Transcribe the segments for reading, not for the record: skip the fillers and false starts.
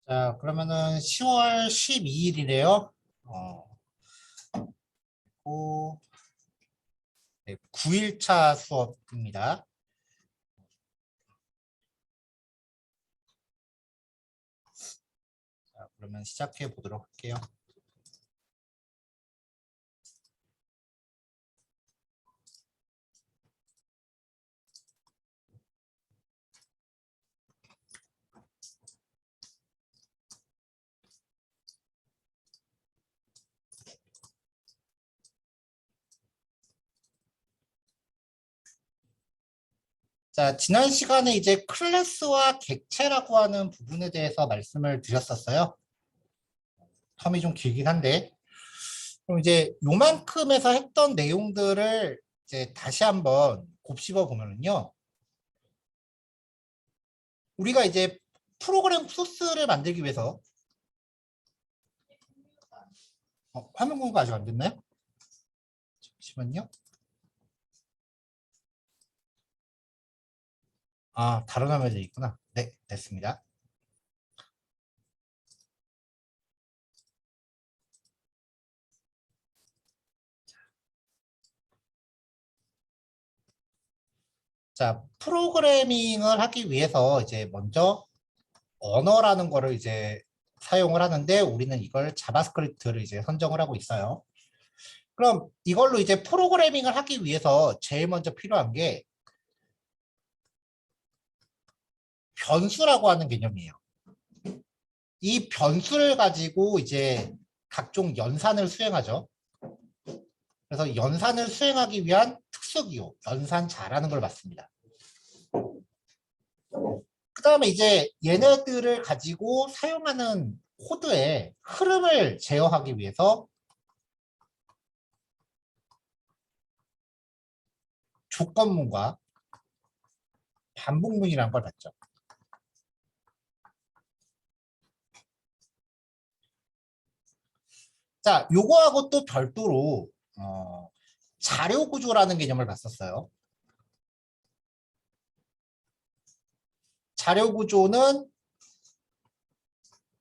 자, 그러면은 10월 12일이래요. 고, 네, 9일차 수업입니다. 자, 그러면 시작해 보도록 할게요. 자, 지난 시간에 이제 클래스와 객체라고 하는 부분에 대해서 말씀을 드렸었어요. 텀이 좀 길긴 한데. 그럼 이제 요만큼에서 했던 내용들을 이제 다시 한번 곱씹어 보면은요. 우리가 이제 프로그램 소스를 만들기 위해서 화면 공유가 아직 안 됐나요? 잠시만요. 아, 다른 화면에 있구나. 네, 됐습니다. 자, 프로그래밍을 하기 위해서 이제 먼저 언어라는 거를 이제 사용을 하는데 우리는 이걸 자바스크립트를 이제 선정을 하고 있어요. 그럼 이걸로 이제 프로그래밍을 하기 위해서 제일 먼저 필요한 게 변수라고 하는 개념이에요. 이 변수를 가지고 이제 각종 연산을 수행하죠. 그래서 연산을 수행하기 위한 특수기호, 연산자라는 걸 받습니다. 그 다음에 이제 얘네들을 가지고 사용하는 코드의 흐름을 제어하기 위해서 조건문과 반복문이라는 걸 봤죠. 자, 요거하고 또 별도로 자료 구조라는 개념을 봤었어요. 자료 구조는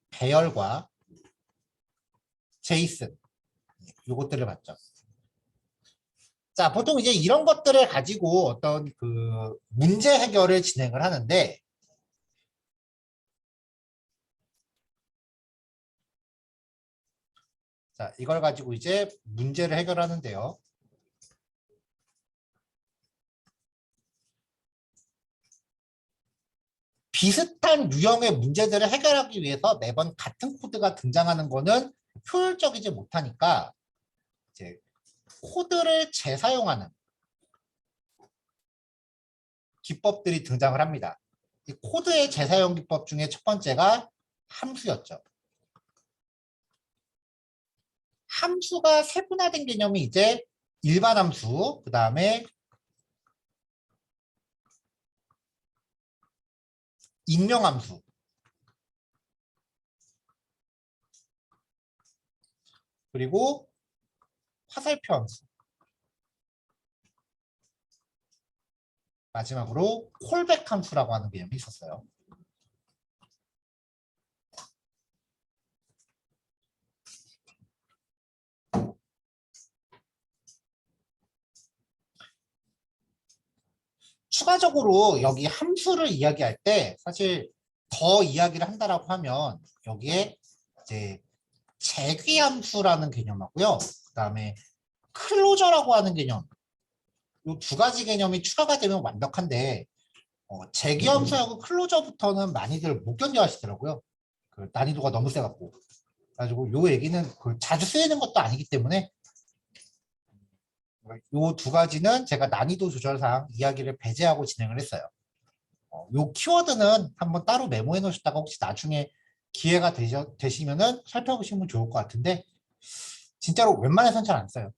배열과 제이슨 요것들을 봤죠. 자, 보통 이제 이런 것들을 가지고 어떤 그 문제 해결을 진행을 하는데 자, 이걸 가지고 이제 문제를 해결하는데요. 비슷한 유형의 문제들을 해결하기 위해서 매번 같은 코드가 등장하는 거는 효율적이지 못하니까 이제 코드를 재사용하는 기법들이 등장을 합니다. 이 코드의 재사용 기법 중에 첫 번째가 함수였죠. 함수가 세분화된 개념이 이제 일반 함수, 그 다음에 익명 함수, 그리고 화살표 함수, 마지막으로 콜백 함수라고 하는 개념이 있었어요. 추가적으로 여기 함수를 이야기할 때 사실 더 이야기를 한다라고 하면 여기에 이제 재귀함수라는 개념하고요. 그 다음에 클로저라고 하는 개념. 이 두 가지 개념이 추가가 되면 완벽한데 재귀함수하고 클로저부터는 많이들 못 견뎌 하시더라고요. 그 난이도가 너무 세갖고. 가지고 요 얘기는 자주 쓰이는 것도 아니기 때문에 요 두 가지는 제가 난이도 조절상 이야기를 배제하고 진행을 했어요. 요 키워드는 한번 따로 메모해 놓으셨다가 혹시 나중에 기회가 되시면은 살펴보시면 좋을 것 같은데 진짜로 웬만해서는 잘 안 써요.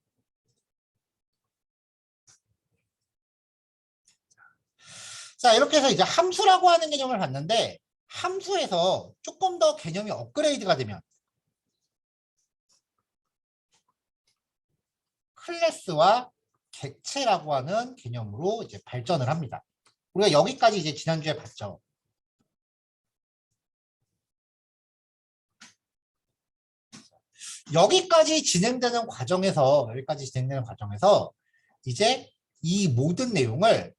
자, 이렇게 해서 이제 함수라고 하는 개념을 봤는데 함수에서 조금 더 개념이 업그레이드가 되면 클래스와 객체라고 하는 개념으로 이제 발전을 합니다. 우리가 여기까지 이제 지난주에 봤죠. 여기까지 진행되는 과정에서 이제 이 모든 내용을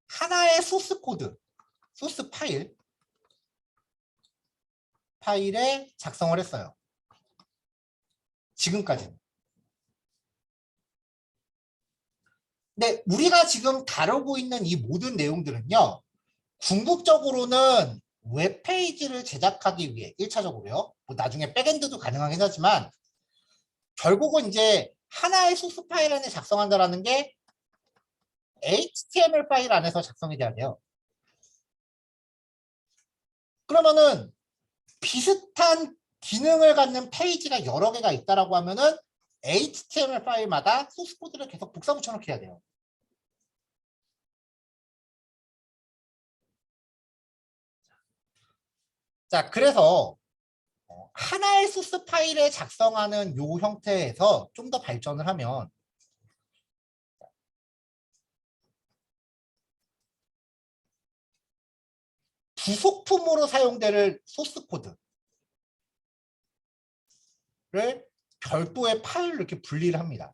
하나의 소스 코드, 소스 파일에 작성을 했어요. 지금까지는. 근데 우리가 지금 다루고 있는 이 모든 내용들은요. 궁극적으로는 웹페이지를 제작하기 위해 1차적으로요. 뭐 나중에 백엔드도 가능하긴 하지만 결국은 이제 하나의 소스 파일 안에 작성한다라는 게 HTML 파일 안에서 작성이 돼야 돼요. 그러면은 비슷한 기능을 갖는 페이지가 여러 개가 있다라고 하면은 HTML 파일마다 소스 코드를 계속 복사 붙여넣기 해야 돼요. 자, 그래서 하나의 소스 파일에 작성하는 요 형태에서 좀 더 발전을 하면 부속품으로 사용될 소스 코드를 별도의 파일로 이렇게 분리를 합니다.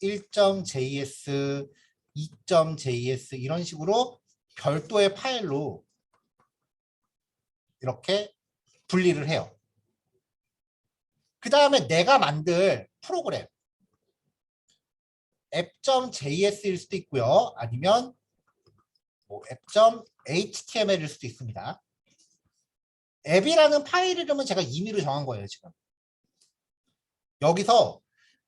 1.js, 2.js 이런 식으로 별도의 파일로 이렇게 분리를 해요. 그 다음에 내가 만들 프로그램 app.js일 수도 있고요. 아니면 뭐 app.html일 수도 있습니다. 앱이라는 파일 이름은 제가 임의로 정한 거예요, 지금. 여기서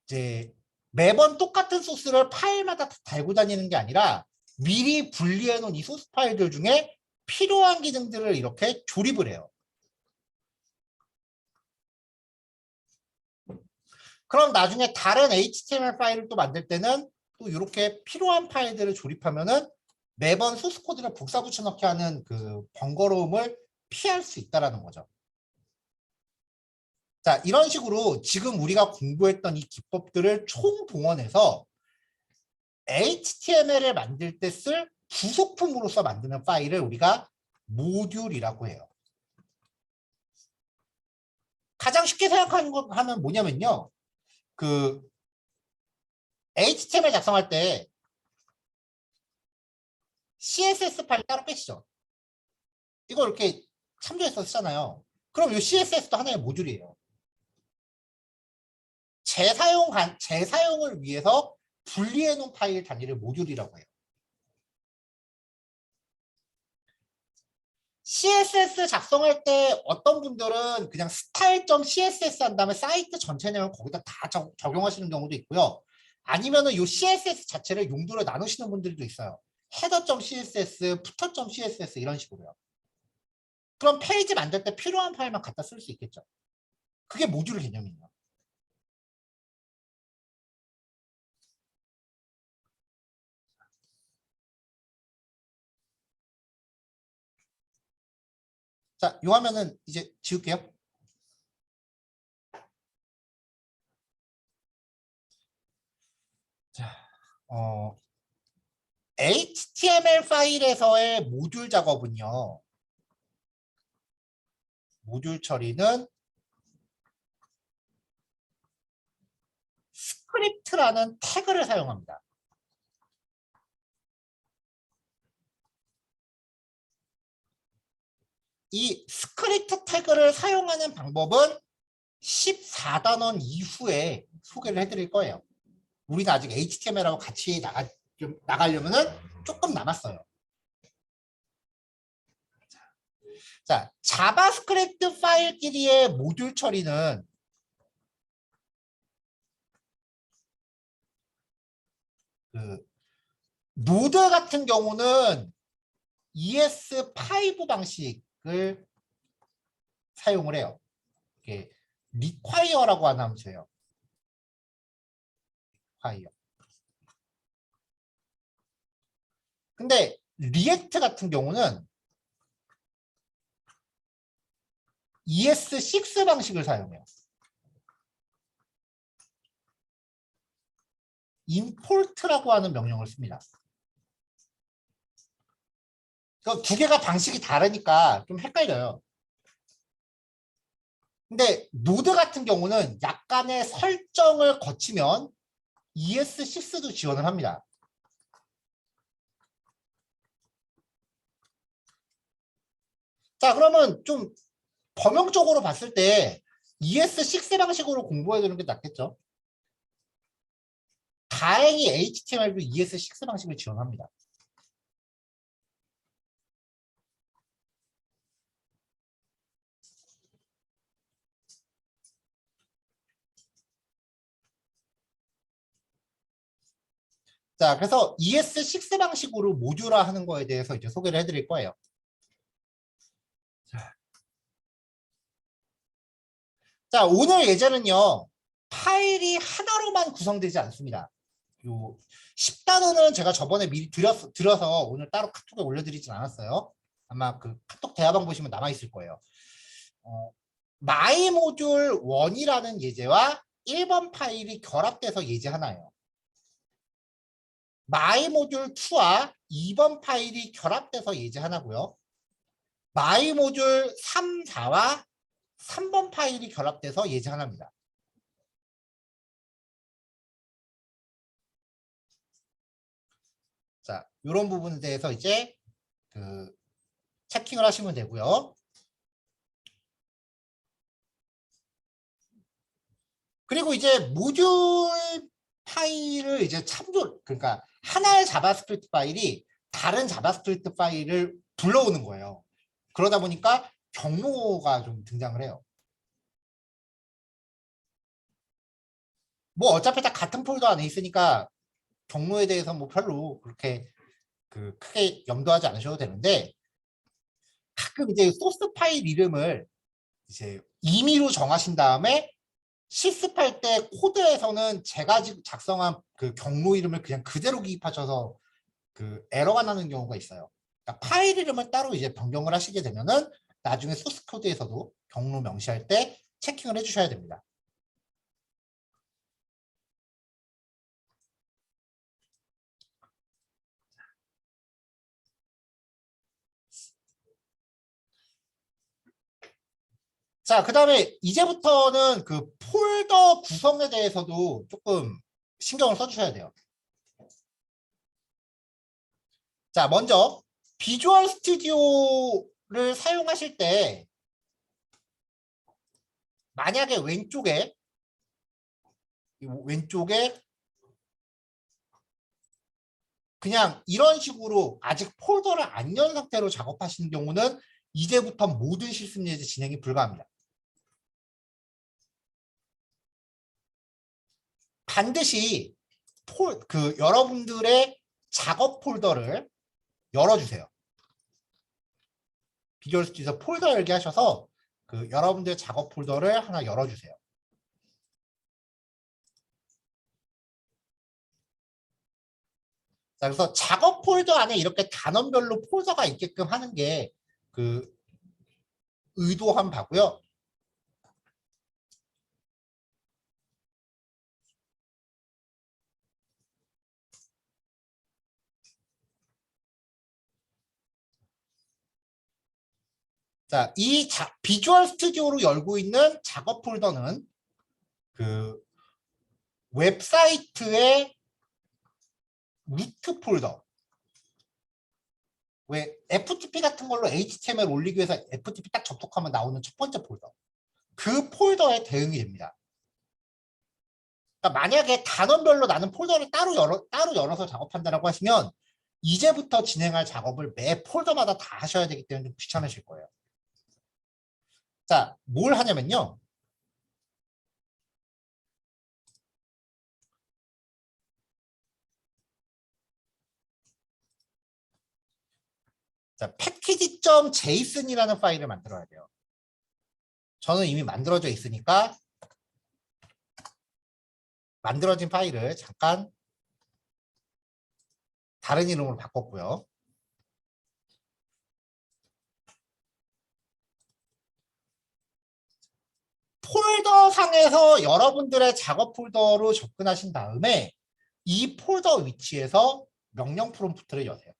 이제 매번 똑같은 소스를 파일마다 달고 다니는 게 아니라 미리 분리해 놓은 이 소스 파일들 중에 필요한 기능들을 이렇게 조립을 해요. 그럼 나중에 다른 HTML 파일을 또 만들 때는 또 이렇게 필요한 파일들을 조립하면은 매번 소스 코드를 복사 붙여넣기 하는 그 번거로움을 피할 수 있다라는 거죠. 자, 이런 식으로 지금 우리가 공부했던 이 기법들을 총동원해서 HTML을 만들 때 쓸 부속품으로서 만드는 파일을 우리가 모듈이라고 해요. 가장 쉽게 생각하는 거 하면 뭐냐면요. 그 HTML 작성할 때 CSS 파일 따로 빼시죠. 이거 이렇게 참조해서 쓰잖아요. 그럼 이 CSS도 하나의 모듈이에요. 재사용을 위해서 분리해 놓은 파일 단위를 모듈이라고 해요. CSS 작성할 때 어떤 분들은 그냥 style.css 한 다음에 사이트 전체 내용을 거기다 다 적용하시는 경우도 있고요. 아니면은 이 CSS 자체를 용도로 나누시는 분들도 있어요. header.css, footer.css 이런 식으로요. 그럼 페이지 만들 때 필요한 파일만 갖다 쓸 수 있겠죠. 그게 모듈 개념이에요. 자, 요 화면은 이제 지울게요. 자, HTML 파일에서의 모듈 작업은요. 모듈 처리는 스크립트라는 태그를 사용합니다. 이 스크립트 태그를 사용하는 방법은 14단원 이후에 소개를 해드릴 거예요. 우리는 아직 HTML하고 같이 나가려면은 조금 남았어요. 자, 자바스크립트 파일끼리의 모듈 처리는 그 노드 같은 경우는 ES5 방식을 사용을 해요. 이게 require라고 하는 함수예요. require. 근데 리액트 같은 경우는 ES6 방식을 사용해요. import라고 하는 명령을 씁니다. 두 개가 방식이 다르니까 좀 헷갈려요. 근데 노드 같은 경우는 약간의 설정을 거치면 ES6도 지원을 합니다. 자, 그러면 좀 범용적으로 봤을 때 ES6 방식으로 공부해야 되는 게 낫겠죠? 다행히 HTML도 ES6 방식을 지원합니다. 자, 그래서 ES6 방식으로 모듈화 하는 거에 대해서 이제 소개를 해드릴 거예요. 자, 오늘 예제는요, 파일이 하나로만 구성되지 않습니다. 요 10단원은 제가 저번에 미리 들어서 오늘 따로 카톡에 올려드리진 않았어요. 아마 그 카톡 대화방 보시면 남아있을 거예요. 마이 모듈 1이라는 예제와 1번 파일이 결합돼서 예제 하나예요. 마이 모듈 2와 2번 파일이 결합돼서 예제 하나고요. 마이 모듈 3, 4와 3번 파일이 결합돼서 예제 하나입니다. 자, 이런 부분에 대해서 이제 그 체킹을 하시면 되고요. 그리고 이제 모듈 파일을 이제 그러니까 하나의 자바스크립트 파일이 다른 자바스크립트 파일을 불러오는 거예요. 그러다 보니까 경로가 좀 등장을 해요. 뭐 어차피 다 같은 폴더 안에 있으니까 경로에 대해서 뭐 별로 그렇게 크게 염두하지 않으셔도 되는데, 가끔 이제 소스 파일 이름을 이제 임의로 정하신 다음에 실습할 때 코드에서는 제가 지금 작성한 그 경로 이름을 그냥 그대로 기입하셔서 그 에러가 나는 경우가 있어요. 그러니까 파일 이름을 따로 이제 변경을 하시게 되면은 나중에 소스 코드에서도 경로 명시할 때 체킹을 해주셔야 됩니다. 자, 그 다음에 이제부터는 그 폴더 구성에 대해서도 조금 신경을 써주셔야 돼요. 자, 먼저 비주얼 스튜디오를 사용하실 때 만약에 왼쪽에 그냥 이런 식으로 아직 폴더를 안 연 상태로 작업하시는 경우는 이제부터 모든 실습 예제 진행이 불가합니다. 반드시 여러분들의 작업 폴더를 열어주세요. 비주얼 스튜디오 폴더 열기 하셔서 여러분들의 작업 폴더를 하나 열어주세요. 자, 그래서 작업 폴더 안에 이렇게 단원별로 폴더가 있게끔 하는 게 의도한 바고요. 자, 이 비주얼 스튜디오로 열고 있는 작업 폴더는 웹사이트의 루트 폴더. 왜 FTP 같은 걸로 HTML 올리기 위해서 FTP 딱 접속하면 나오는 첫 번째 폴더. 그 폴더에 대응이 됩니다. 그러니까 만약에 단원별로 나는 폴더를 따로 열어서 작업한다라고 하시면 이제부터 진행할 작업을 매 폴더마다 다 하셔야 되기 때문에 좀 귀찮으실 거예요. 자, 뭘 하냐면요. 자, package.json이라는 파일을 만들어야 돼요. 저는 이미 만들어져 있으니까 만들어진 파일을 잠깐 다른 이름으로 바꿨고요. 폴더 상에서 여러분들의 작업 폴더로 접근하신 다음에 이 폴더 위치에서 명령 프롬프트를 여세요.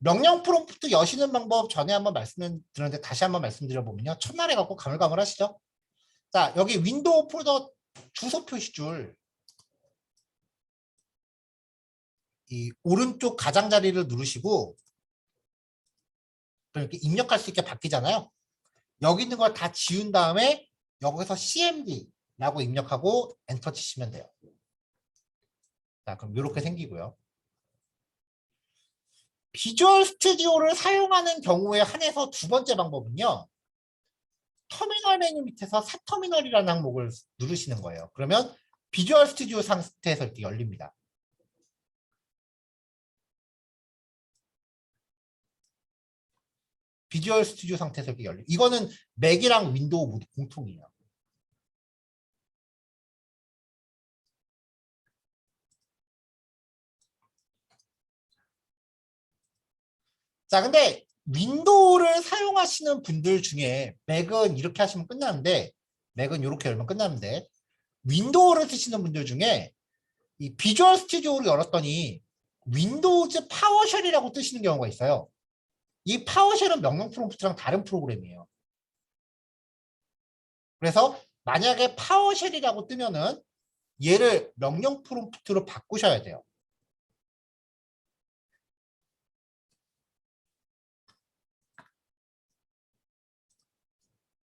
명령 프롬프트 여시는 방법 전에 한번 말씀드렸는데 다시 한번 말씀드려보면요. 첫날에 갖고 가물가물하시죠? 자, 여기 윈도우 폴더 주소 표시줄 이 오른쪽 가장자리를 누르시고 이렇게 입력할 수 있게 바뀌잖아요. 여기 있는 걸 다 지운 다음에 여기서 cmd라고 입력하고 엔터 치시면 돼요. 자, 그럼 이렇게 생기고요. 비주얼 스튜디오를 사용하는 경우에 한해서 두 번째 방법은요. 터미널 메뉴 밑에서 새 터미널이라는 항목을 누르시는 거예요. 그러면 비주얼 스튜디오 상태에서 이렇게 열립니다. 비주얼 스튜디오 상태에서 이렇게 열립니다. 이거는 맥이랑 윈도우 모두 공통이에요. 자, 근데 윈도우를 사용하시는 분들 중에 맥은 이렇게 하시면 끝나는데 맥은 이렇게 열면 끝나는데 윈도우를 쓰시는 분들 중에 이 비주얼 스튜디오를 열었더니 윈도우즈 파워쉘이라고 뜨시는 경우가 있어요. 이 파워쉘은 명령 프롬프트랑 다른 프로그램이에요. 그래서 만약에 파워쉘이라고 뜨면은 얘를 명령 프롬프트로 바꾸셔야 돼요.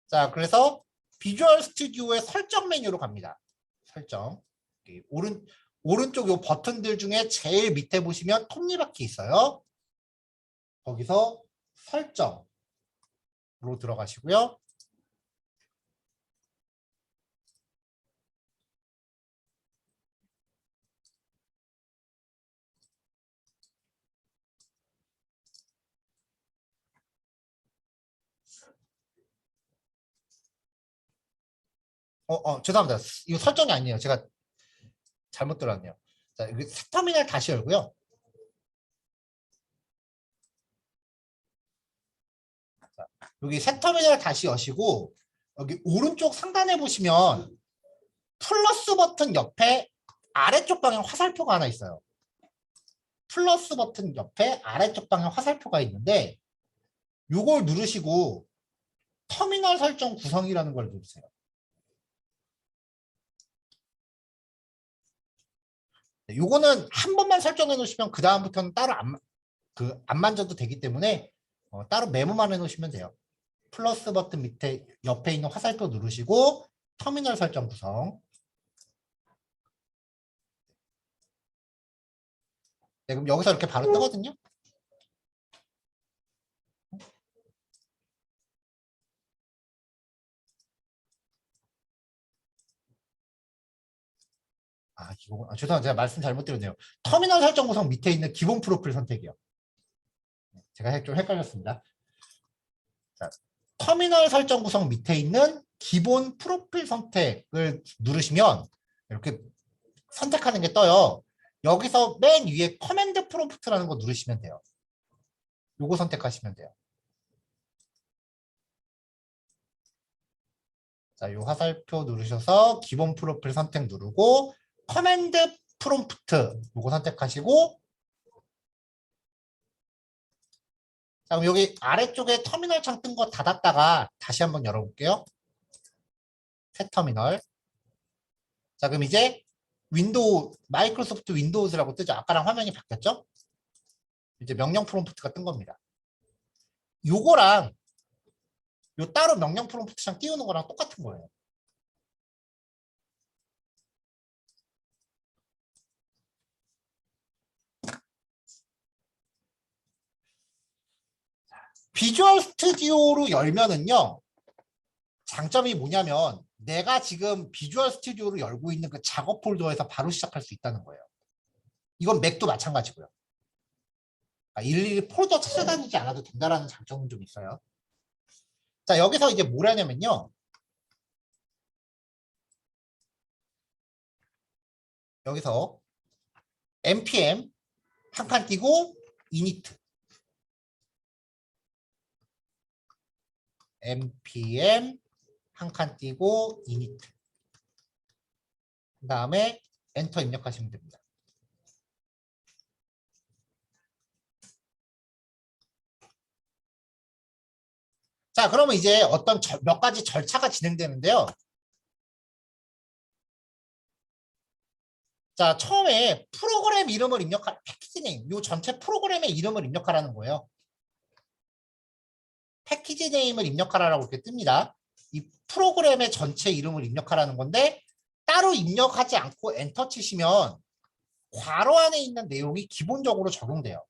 자, 그래서 비주얼 스튜디오의 설정 메뉴로 갑니다. 설정. 오른쪽 요 버튼들 중에 제일 밑에 보시면 톱니바퀴 있어요. 거기서 설정으로 들어가시고요. 죄송합니다. 이거 설정이 아니에요. 제가 잘못 들었네요. 자, 여기 새 터미널 다시 열고요. 자, 여기 새 터미널 다시 여시고 여기 오른쪽 상단에 보시면 플러스 버튼 옆에 아래쪽 방향 화살표가 하나 있어요. 플러스 버튼 옆에 아래쪽 방향 화살표가 있는데 이걸 누르시고 터미널 설정 구성이라는 걸 누르세요. 요거는 한 번만 설정해 놓으시면 그 다음부터는 따로 안 만져도 되기 때문에 따로 메모만 해 놓으시면 돼요. 플러스 버튼 밑에 옆에 있는 화살표 누르시고 터미널 설정 구성. 네, 그럼 여기서 이렇게 바로 뜨거든요. 죄송합니다. 제가 말씀 잘못 드렸네요. 터미널 설정 구성 밑에 있는 기본 프로필 선택이요. 제가 좀 헷갈렸습니다. 자, 터미널 설정 구성 밑에 있는 기본 프로필 선택을 누르시면 이렇게 선택하는 게 떠요. 여기서 맨 위에 커맨드 프롬프트라는 거 누르시면 돼요. 요거 선택하시면 돼요. 자, 요 화살표 누르셔서 기본 프로필 선택 누르고 커맨드 프롬프트 요거 선택하시고 자, 그럼 여기 아래쪽에 터미널 창 뜬 거 닫았다가 다시 한번 열어볼게요. 새 터미널. 자, 그럼 이제 마이크로소프트 윈도우즈라고 뜨죠. 아까랑 화면이 바뀌었죠? 이제 명령 프롬프트가 뜬 겁니다. 요거랑 요 따로 명령 프롬프트랑 띄우는 거랑 똑같은 거예요. 비주얼 스튜디오로 열면은요. 장점이 뭐냐면 내가 지금 비주얼 스튜디오를 열고 있는 그 작업 폴더에서 바로 시작할 수 있다는 거예요. 이건 맥도 마찬가지고요. 일일이 폴더 찾아다니지 않아도 된다는 장점은 좀 있어요. 자, 여기서 이제 뭘 하냐면요. 여기서 npm 한 칸 띄고 init npm 한 칸 띄고 init 그 다음에 엔터 입력하시면 됩니다. 자, 그러면 이제 어떤 몇 가지 절차가 진행되는데요. 자, 처음에 프로그램 이름을 입력할, 패키지 네임, 요 전체 프로그램의 이름을 입력하라는 거예요. 패키지 네임을 입력하라고 이렇게 뜹니다. 이 프로그램의 전체 이름을 입력하라는 건데 따로 입력하지 않고 엔터 치시면 괄호 안에 있는 내용이 기본적으로 적용돼요.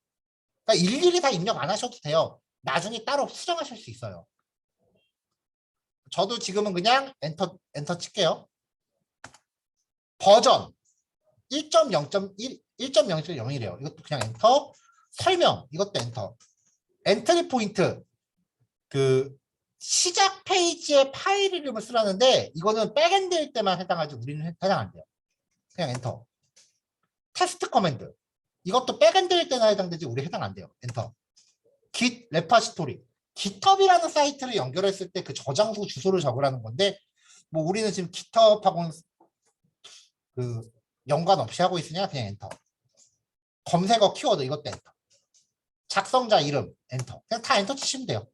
그러니까 일일이 다 입력 안 하셔도 돼요. 나중에 따로 수정하실 수 있어요. 저도 지금은 그냥 엔터 칠게요. 버전 1.0.1, 1.0.0이래요. 이것도 그냥 엔터. 설명 이것도 엔터. 엔트리 포인트 그 시작 페이지의 파일 이름을 쓰라는데 이거는 백엔드일 때만 해당하지 우리는 해당 안 돼요. 그냥 엔터. 테스트 커맨드 이것도 백엔드일 때나 해당되지 우리 해당 안 돼요. 엔터. git 레파시토리 깃허브이라는 사이트를 연결했을 때 그 저장소 주소를 적으라는 건데 뭐 우리는 지금 깃허브하고는 그 연관 없이 하고 있으니까 그냥 엔터. 검색어 키워드 이것도 엔터. 작성자 이름 엔터. 그냥 다 엔터 치시면 돼요.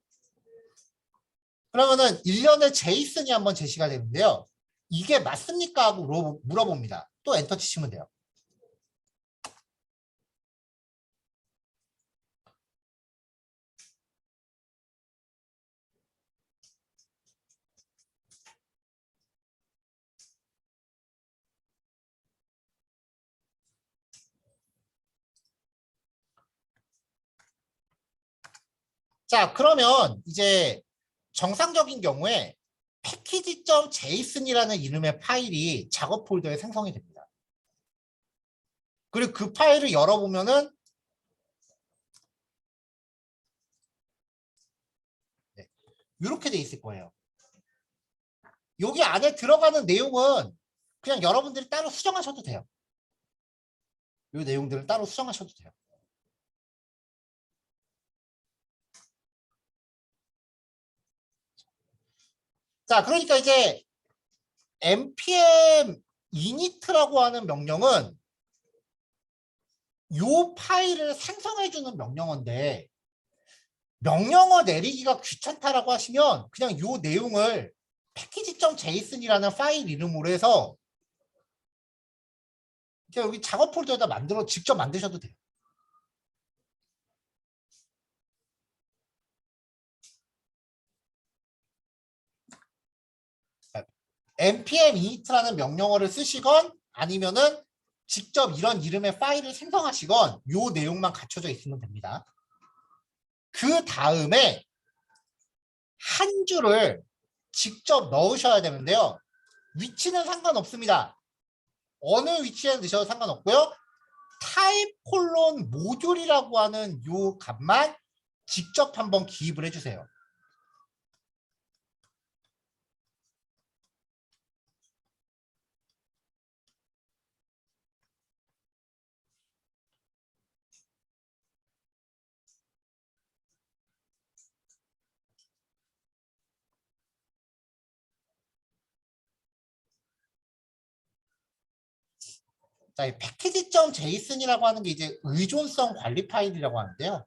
그러면은 일련의 제이슨이 한번 제시가 되는데요. 이게 맞습니까? 하고 물어봅니다. 또 엔터 치시면 돼요. 자, 그러면 이제 정상적인 경우에 패키지.json이라는 이름의 파일이 작업 폴더에 생성이 됩니다. 그리고 그 파일을 열어보면은 네, 이렇게 돼 있을 거예요. 여기 안에 들어가는 내용은 그냥 여러분들이 따로 수정하셔도 돼요. 이 내용들을 따로 수정하셔도 돼요. 자, 그러니까 이제 npm init라고 하는 명령은 이 파일을 생성해주는 명령어인데 명령어 내리기가 귀찮다라고 하시면 그냥 이 내용을 패키지.json이라는 파일 이름으로 해서 그냥 여기 작업 폴더에다 직접 만드셔도 돼요. npm init라는 명령어를 쓰시건 아니면은 직접 이런 이름의 파일을 생성하시건 이 내용만 갖춰져 있으면 됩니다. 그 다음에 한 줄을 직접 넣으셔야 되는데요. 위치는 상관없습니다. 어느 위치에 넣으셔도 상관없고요. 타입 콜론 모듈이라고 하는 이 값만 직접 한번 기입을 해주세요. 자, 이 패키지.json이라고 하는 게 이제 의존성 관리 파일이라고 하는데요.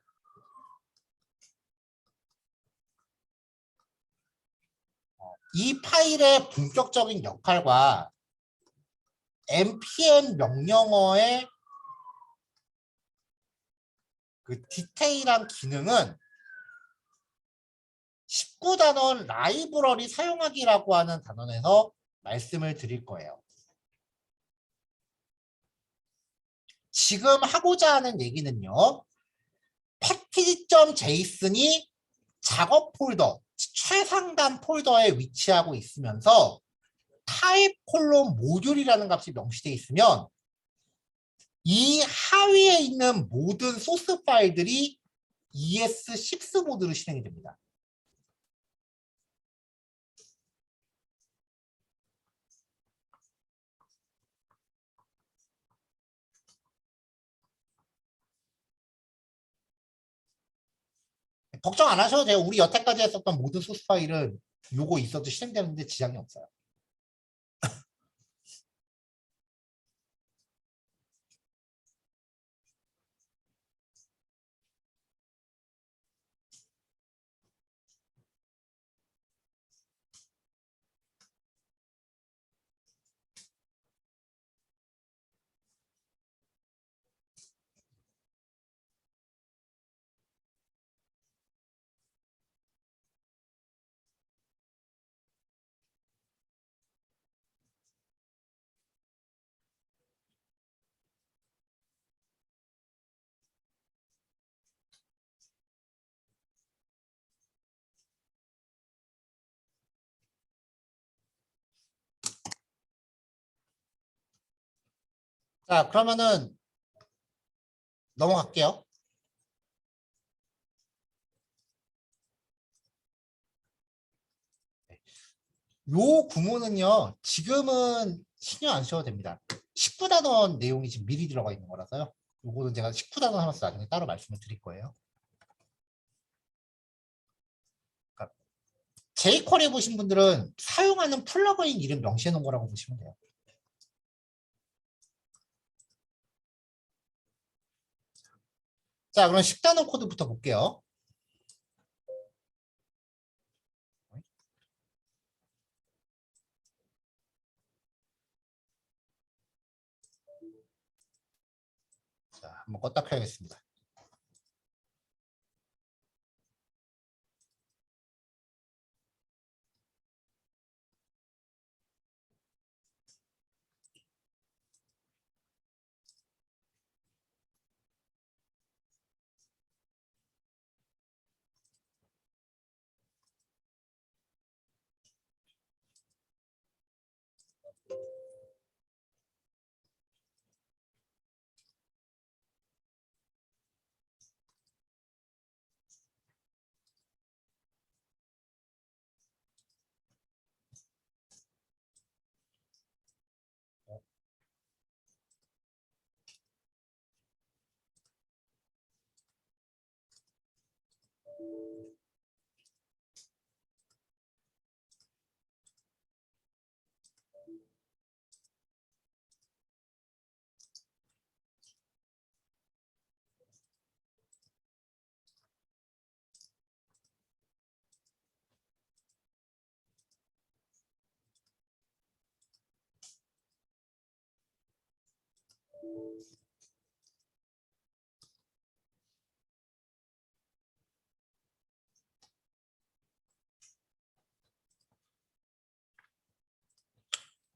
이 파일의 본격적인 역할과 npm 명령어의 그 디테일한 기능은 19단원 라이브러리 사용하기라고 하는 단원에서 말씀을 드릴 거예요. 지금 하고자 하는 얘기는요. 패키지.json이 작업 폴더, 최상단 폴더에 위치하고 있으면서 타입 콜론 모듈이라는 값이 명시되어 있으면 이 하위에 있는 모든 소스 파일들이 ES6 모드로 실행이 됩니다. 걱정 안 하셔도 돼요. 우리 여태까지 했었던 모든 소스 파일은 요거 있어도 실행되는데 지장이 없어요. 자, 그러면은 넘어갈게요. 요 구문은요, 지금은 신경 안 써도 됩니다. 19단원 내용이 지금 미리 들어가 있는 거라서요. 요거는 제가 19단원 하면서 나중에 따로 말씀을 드릴 거예요. 그러니까 jQuery 보신 분들은 사용하는 플러그인 이름 명시해 놓은 거라고 보시면 돼요. 자, 그럼 10단원 코드부터 볼게요. 자, 한번 껐다 켜야겠습니다.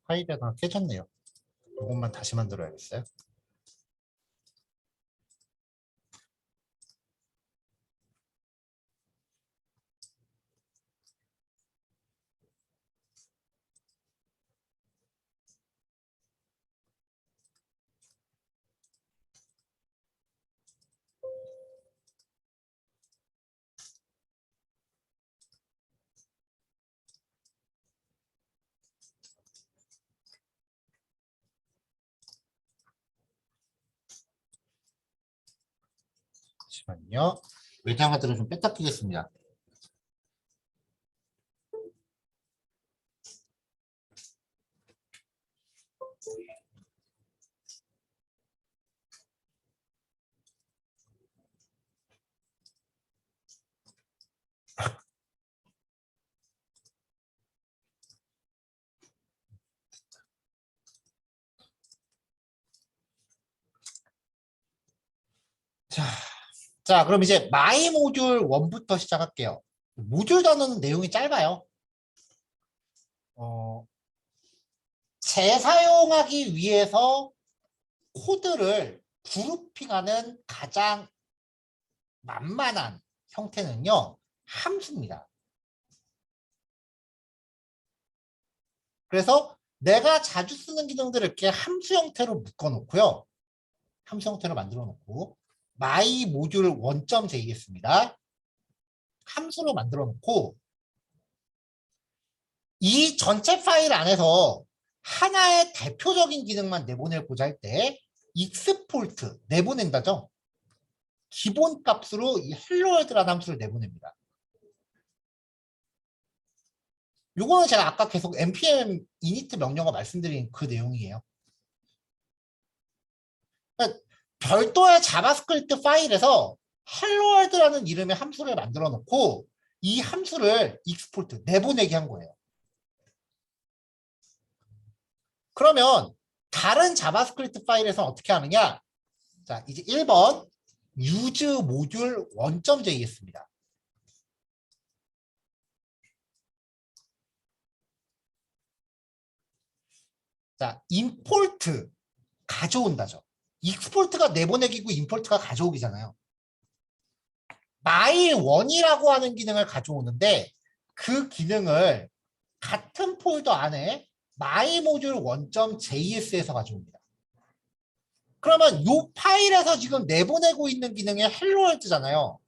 파일이 하나 깨졌네요. 이것만 다시 만들어야겠어요. 잠시만요. 외장하드를 좀 뺐다 끼겠습니다. 자, 자, 그럼 이제 마이 모듈 1부터 시작할게요. 모듈 단어는 내용이 짧아요. 재사용하기 위해서 코드를 그룹핑하는 가장 만만한 형태는요, 함수입니다. 그래서 내가 자주 쓰는 기능들을 이렇게 함수 형태로 묶어 놓고요. 함수 형태로 만들어 놓고 my module 1.j겠습니다. 함수로 만들어 놓고 이 전체 파일 안에서 하나의 대표적인 기능만 내보내고자 할 때 export 내보낸다죠. 기본 값으로 이 helloworld라는 함수를 내보냅니다. 요거는 제가 아까 계속 npm init 명령어 말씀드린 그 내용이에요. 그러니까 별도의 자바스크립트 파일에서 helloworld라는 이름의 함수를 만들어 놓고 이 함수를 export 내보내게 한 거예요. 그러면 다른 자바스크립트 파일에서 어떻게 하느냐? 자, 이제 1번 use module 1.js입니다. 자, import 가져온다죠. export가 내보내기고 import가 가져오기잖아요. my1이라고 하는 기능을 가져오는데 그 기능을 같은 폴더 안에 my module 1.js에서 가져옵니다. 그러면 이 파일에서 지금 내보내고 있는 기능이 헬로월드잖아요.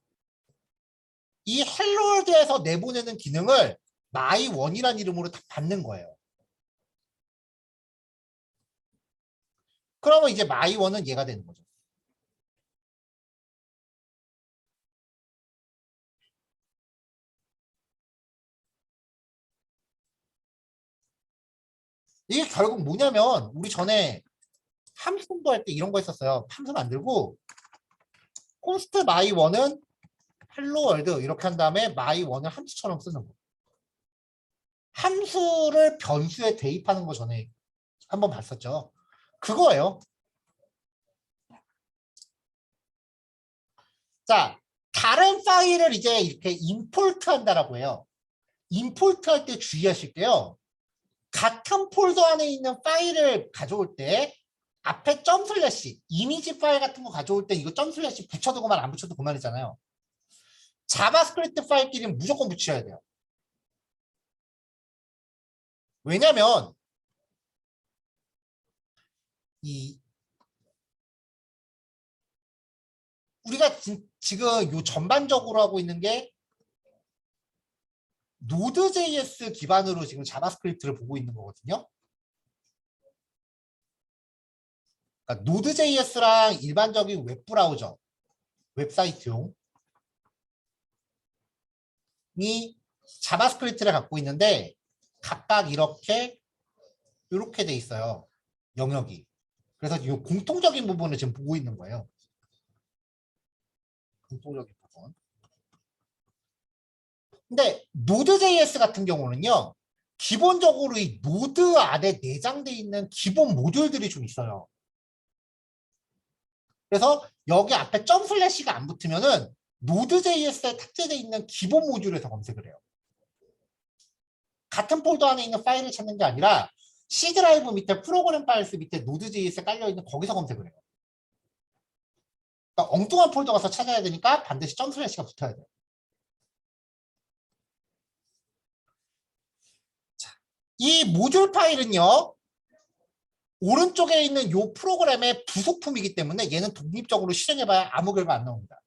이 헬로월드에서 내보내는 기능을 my1이라는 이름으로 다 받는 거예요. 그러면 이제 my1은 얘가 되는 거죠. 이게 결국 뭐냐면 우리 전에 함수 공부할 때 이런 거 했었어요. 함수 만들고 const my1은 hello world 이렇게 한 다음에 my1을 함수처럼 쓰는 거. 함수를 변수에 대입하는 거 전에 한번 봤었죠. 그거예요. 자, 다른 파일을 이제 이렇게 임포트 한다라고 해요. 임포트 할 때 주의하실 게요. 같은 폴더 안에 있는 파일을 가져올 때 앞에 점 슬래시, 이미지 파일 같은 거 가져올 때 이거 점 슬래시 붙여도 그만 안 붙여도 그만이잖아요. 자바스크립트 파일끼리는 무조건 붙여야 돼요. 왜냐면 이 우리가 지금 요 전반적으로 하고 있는 게 노드.js 기반으로 지금 자바스크립트를 보고 있는 거거든요. 그러니까 노드.js랑 일반적인 웹브라우저, 웹사이트용이 자바스크립트를 갖고 있는데 각각 이렇게 돼 있어요. 영역이. 그래서 이 공통적인 부분을 지금 보고 있는 거예요. 공통적인 부분. 근데 노드.js 같은 경우는요. 기본적으로 이 노드 안에 내장되어 있는 기본 모듈들이 좀 있어요. 그래서 여기 앞에 점 슬래시가 안 붙으면은 노드.js에 탑재되어 있는 기본 모듈에서 검색을 해요. 같은 폴더 안에 있는 파일을 찾는 게 아니라 C 드라이브 밑에 프로그램 파일스 밑에 노드.js에 깔려있는 거기서 검색을 해요. 그러니까 엉뚱한 폴더 가서 찾아야 되니까 반드시 점 슬래시가 붙어야 돼요. 자, 이 모듈 파일은요. 오른쪽에 있는 이 프로그램의 부속품이기 때문에 얘는 독립적으로 실행해봐야 아무 결과 안 나옵니다.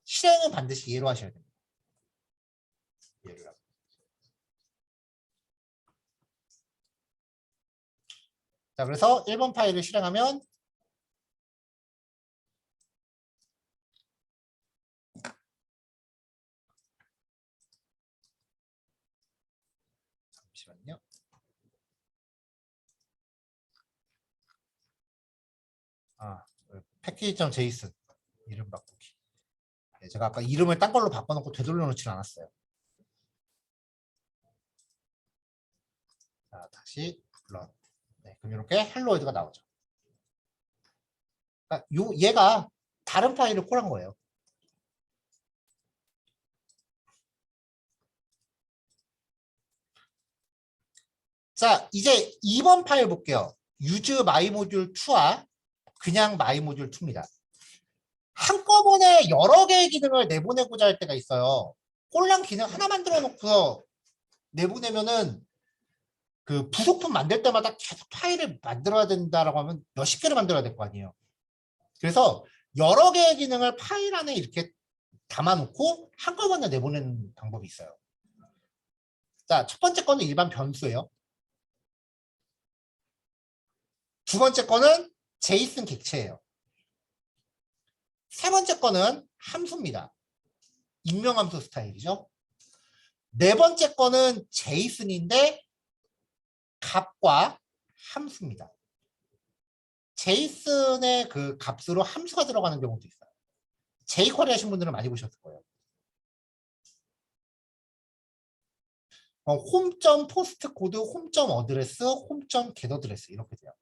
실행은 반드시 얘로 하셔야 됩니다. 얘로요. 자, 그래서 1번 파일을 실행하면 잠시만요. 패키지.json 이름 바꾸기. 네, 제가 아까 이름을 딴 걸로 바꿔놓고 되돌려 놓지 않았어요. 자, 다시 런. 네, 그럼 이렇게 헬로월드가 나오죠. 그러니까 얘가 다른 파일을 콜한 거예요. 자, 이제 2번 파일 볼게요. use myModule2와 그냥 myModule2입니다. 한꺼번에 여러 개의 기능을 내보내고자 할 때가 있어요. 꼴랑 기능 하나 만들어 놓고서 내보내면은 그 부속품 만들 때마다 계속 파일을 만들어야 된다라고 하면 몇십 개를 만들어야 될 거 아니에요. 그래서 여러 개의 기능을 파일 안에 이렇게 담아놓고 한꺼번에 내보내는 방법이 있어요. 자, 첫 번째 거는 일반 변수예요. 두 번째 거는 제이슨 객체예요. 세 번째 거는 함수입니다. 익명함수 스타일이죠. 네 번째 거는 제이슨인데 값과 함수입니다. 제이슨의 그 값으로 함수가 들어가는 경우도 있어요. jQuery 하신 분들은 많이 보셨을 거예요. 홈.포스트코드, 홈.어드레스, 홈.get어드레스 이렇게 돼요.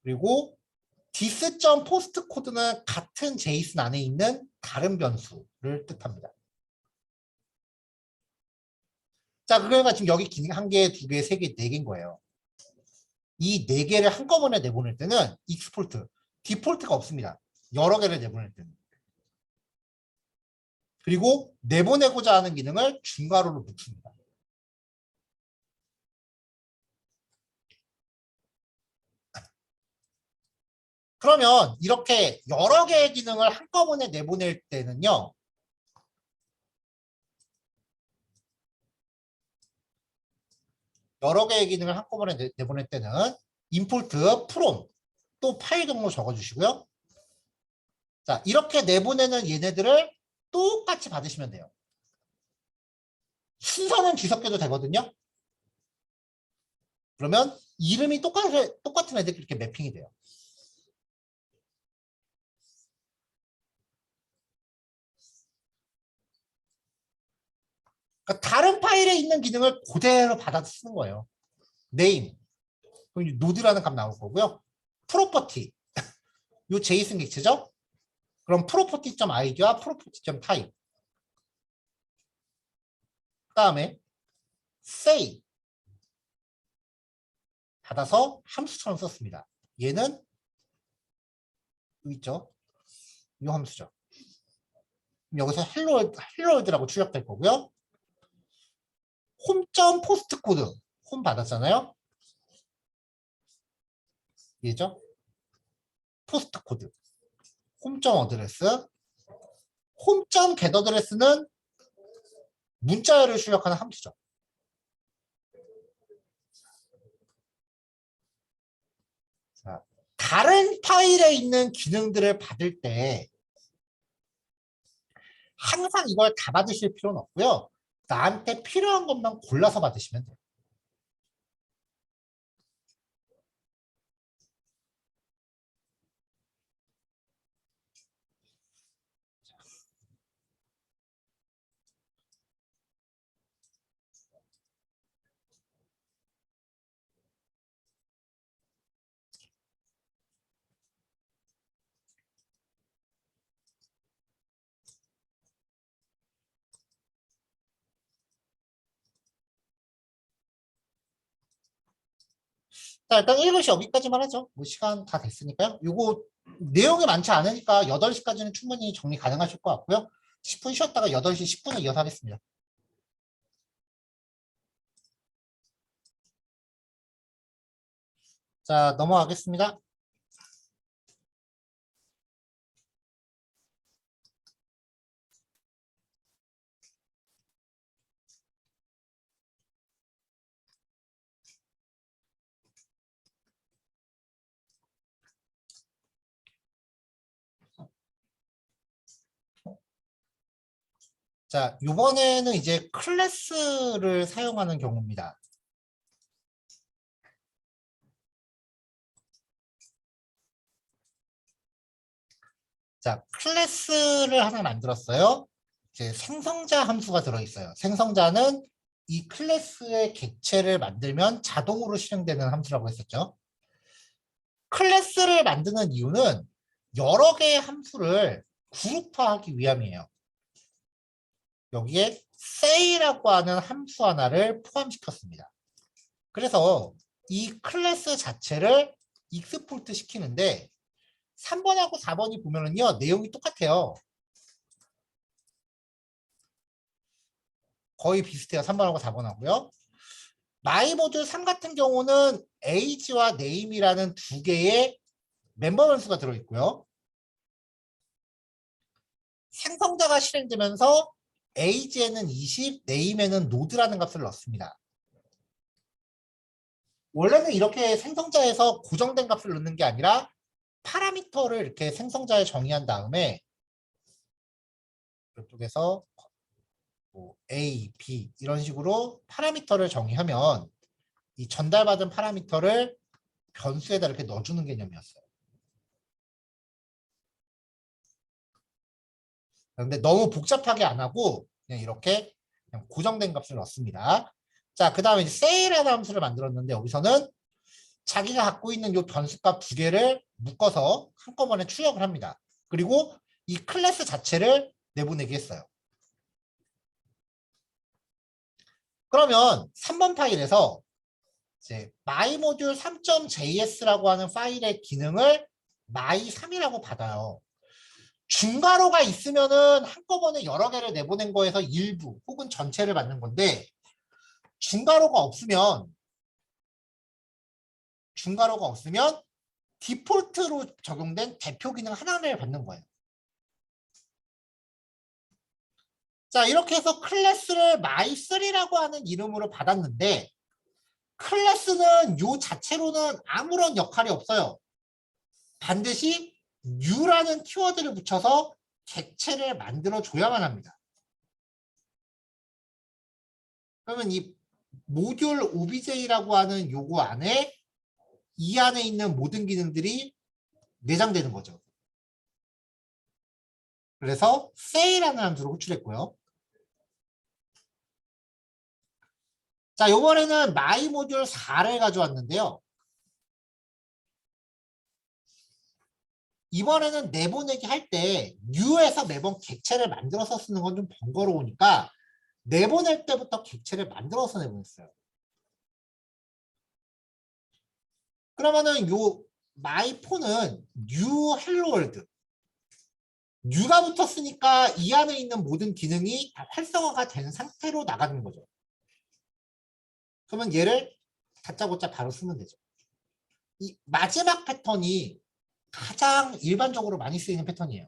그리고 dis.postcode는 같은 JSON 안에 있는 다른 변수를 뜻합니다. 자, 그러니까 지금 여기 기능 1개, 2개, 3개, 4개인 거예요. 이 4개를 한꺼번에 내보낼 때는 익스포트, 디폴트가 없습니다. 여러 개를 내보낼 때는. 그리고 내보내고자 하는 기능을 중괄호로 붙입니다. 그러면 이렇게 여러 개의 기능을 한꺼번에 내보낼 때는요. 여러 개의 기능을 한꺼번에 내보낼 때는 import from 또 파일 경로 적어주시고요. 자, 이렇게 내보내는 얘네들을 똑같이 받으시면 돼요. 순서는 뒤섞여도 되거든요. 그러면 이름이 똑같은 애들이 이렇게 매핑이 돼요. 그러니까 다른 파일에 있는 기능을 그대로 받아 쓰는 거예요. name, 그럼 노드라는 값 나올 거고요. property, 요 제이슨 객체죠? 그럼 property.id와 property.type. 그 다음에 say 받아서 함수처럼 썼습니다. 얘는 여기 있죠? 이 함수죠. 여기서 헬로월드라고 출력될 거고요. 홈.포스트 코드 홈 받았잖아요. 얘죠? 포스트 코드 홈.어드레스 홈.get어드레스는 문자열을 출력하는 함수죠. 자, 다른 파일에 있는 기능들을 받을 때 항상 이걸 다 받으실 필요는 없고요. 나한테 필요한 것만 골라서 받으시면 돼요. 자, 일단 1교시 여기까지만 하죠. 뭐 시간 다 됐으니까요. 요거 내용이 많지 않으니까 8시까지는 충분히 정리 가능하실 것 같고요. 10분 쉬었다가 8시 10분에 이어서 하겠습니다. 자, 넘어가겠습니다. 자, 이번에는 이제 클래스를 사용하는 경우입니다. 자, 클래스를 하나 만들었어요. 이제 생성자 함수가 들어있어요. 생성자는 이 클래스의 객체를 만들면 자동으로 실행되는 함수라고 했었죠. 클래스를 만드는 이유는 여러 개의 함수를 그룹화하기 위함이에요. 여기에 say라고 하는 함수 하나를 포함시켰습니다. 그래서 이 클래스 자체를 익스포트 시키는데 3번하고 4번이 보면은요, 내용이 똑같아요. 거의 비슷해요. 3번하고 4번하고요. 마이모듈 3 같은 경우는 age와 name이라는 두 개의 멤버 변수가 들어있고요. 생성자가 실행되면서 age에는 20, name에는 node라는 값을 넣습니다. 원래는 이렇게 생성자에서 고정된 값을 넣는 게 아니라 파라미터를 이렇게 생성자에 정의한 다음에 이쪽에서 뭐 A, B 이런 식으로 파라미터를 정의하면 이 전달받은 파라미터를 변수에다 이렇게 넣어주는 개념이었어요. 그런데 너무 복잡하게 안 하고 그냥 이렇게 그냥 고정된 값을 넣습니다. 자, 그 다음에 say라는 함수를 만들었는데 여기서는 자기가 갖고 있는 이 변수값 두 개를 묶어서 한꺼번에 출력을 합니다. 그리고 이 클래스 자체를 내보내게 했어요. 그러면 3번 파일에서 이제 myModule 3.js라고 하는 파일의 기능을 my3이라고 받아요. 중괄호가 있으면은 한꺼번에 여러 개를 내보낸 거에서 일부 혹은 전체를 받는 건데 중괄호가 없으면 디폴트로 적용된 대표 기능 하나를 받는 거예요. 자, 이렇게 해서 클래스를 my3라고 하는 이름으로 받았는데 클래스는 요 자체로는 아무런 역할이 없어요. 반드시 new라는 키워드를 붙여서 객체를 만들어 줘야만 합니다. 그러면 이 모듈 obj라고 하는 요거 안에 이 안에 있는 모든 기능들이 내장되는 거죠. 그래서 say라는 함수로 호출했고요. 자, 요번에는 my 모듈 4를 가져왔는데요. 이번에는 내보내기 할 때 new에서 매번 객체를 만들어서 쓰는 건 좀 번거로우니까 내보낼 때부터 객체를 만들어서 내보냈어요. 그러면은 요 my폰은 new hello world new가 붙었으니까 이 안에 있는 모든 기능이 다 활성화가 된 상태로 나가는 거죠. 그러면 얘를 다짜고짜 바로 쓰면 되죠. 이 마지막 패턴이 가장 일반적으로 많이 쓰이는 패턴이에요.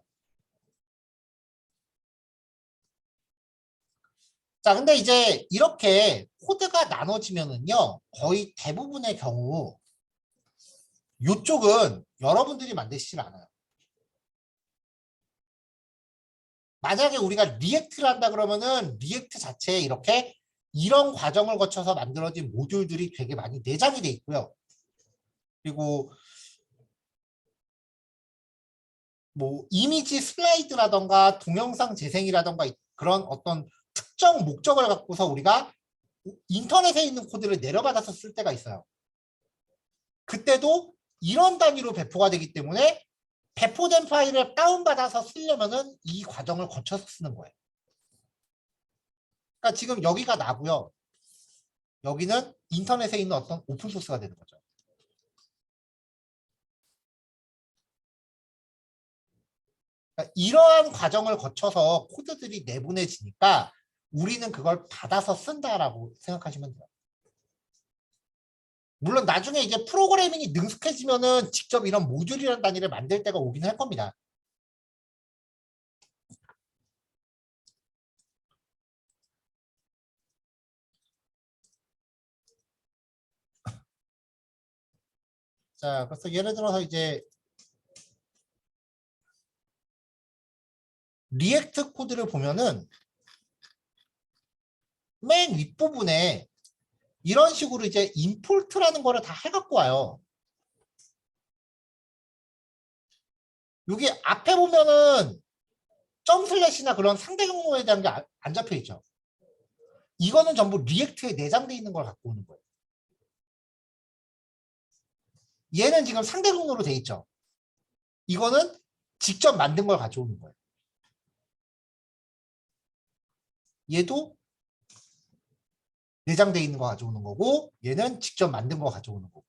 자, 근데 이제 이렇게 코드가 나눠지면은요, 거의 대부분의 경우 이쪽은 여러분들이 만드시질 않아요. 만약에 우리가 리액트를 한다 그러면은 리액트 자체에 이렇게 이런 과정을 거쳐서 만들어진 모듈들이 되게 많이 내장이 돼 있고요. 그리고 뭐 이미지 슬라이드라던가 동영상 재생이라던가 그런 어떤 특정 목적을 갖고서 우리가 인터넷에 있는 코드를 내려받아서 쓸 때가 있어요. 그때도 이런 단위로 배포가 되기 때문에 배포된 파일을 다운받아서 쓰려면은 이 과정을 거쳐서 쓰는 거예요. 그러니까 지금 여기가 나고요. 여기는 인터넷에 있는 어떤 오픈소스가 되는 거죠. 그러니까 이러한 과정을 거쳐서 코드들이 내보내지니까 우리는 그걸 받아서 쓴다라고 생각하시면 돼요. 물론 나중에 이제 프로그래밍이 능숙해지면은 직접 이런 모듈이라는 단위를 만들 때가 오긴 할 겁니다. 자, 그래서 예를 들어서 이제 리액트 코드를 보면은 맨 윗부분에 이런 식으로 이제 임포트라는 거를 다 해갖고 와요. 여기 앞에 보면은 점 슬래시나 그런 상대 경로에 대한 게 안 잡혀 있죠. 이거는 전부 리액트에 내장돼 있는 걸 갖고 오는 거예요. 얘는 지금 상대 경로로 돼 있죠. 이거는 직접 만든 걸 가져오는 거예요. 얘도 내장돼 있는 거 가져오는 거고 얘는 직접 만든 거 가져오는 거고.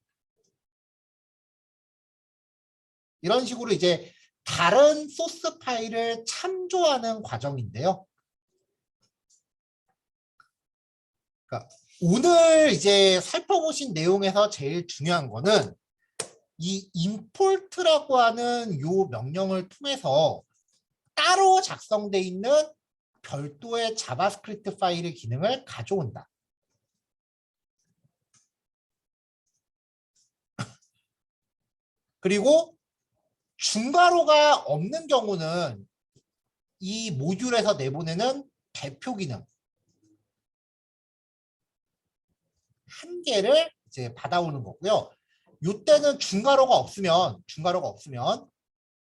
이런 식으로 이제 다른 소스 파일을 참조하는 과정인데요. 그러니까 오늘 이제 살펴보신 내용에서 제일 중요한 거는 이 import라고 하는 요 명령을 통해서 따로 작성돼 있는 별도의 자바스크립트 파일의 기능을 가져온다. 그리고 중괄호가 없는 경우는 이 모듈에서 내보내는 대표 기능 한 개를 이제 받아오는 거고요. 이때는 중괄호가 없으면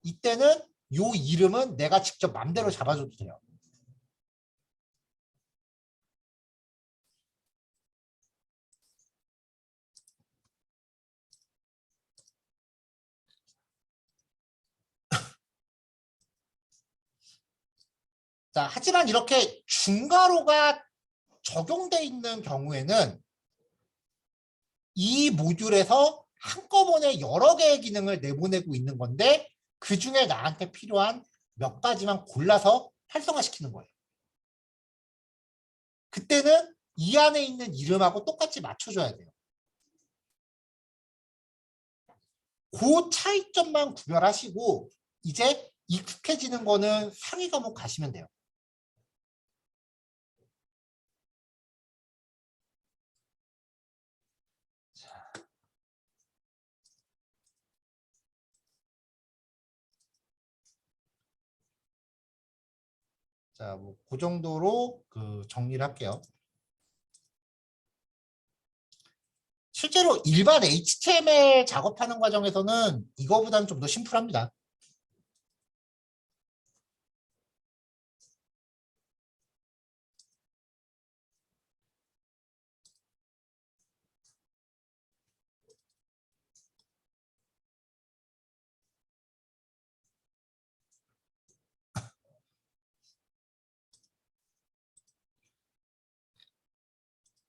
이때는 요 이름은 내가 직접 맘대로 잡아줘도 돼요. 자, 하지만 이렇게 중괄호가 적용돼 있는 경우에는 이 모듈에서 한꺼번에 여러 개의 기능을 내보내고 있는 건데 그 중에 나한테 필요한 몇 가지만 골라서 활성화시키는 거예요. 그때는 이 안에 있는 이름하고 똑같이 맞춰줘야 돼요. 그 차이점만 구별하시고 이제 익숙해지는 거는 상위 과목 가시면 돼요. 자, 뭐 그 정도로 정리를 할게요. 실제로 일반 HTML 작업하는 과정에서는 이거보다는 좀 더 심플합니다.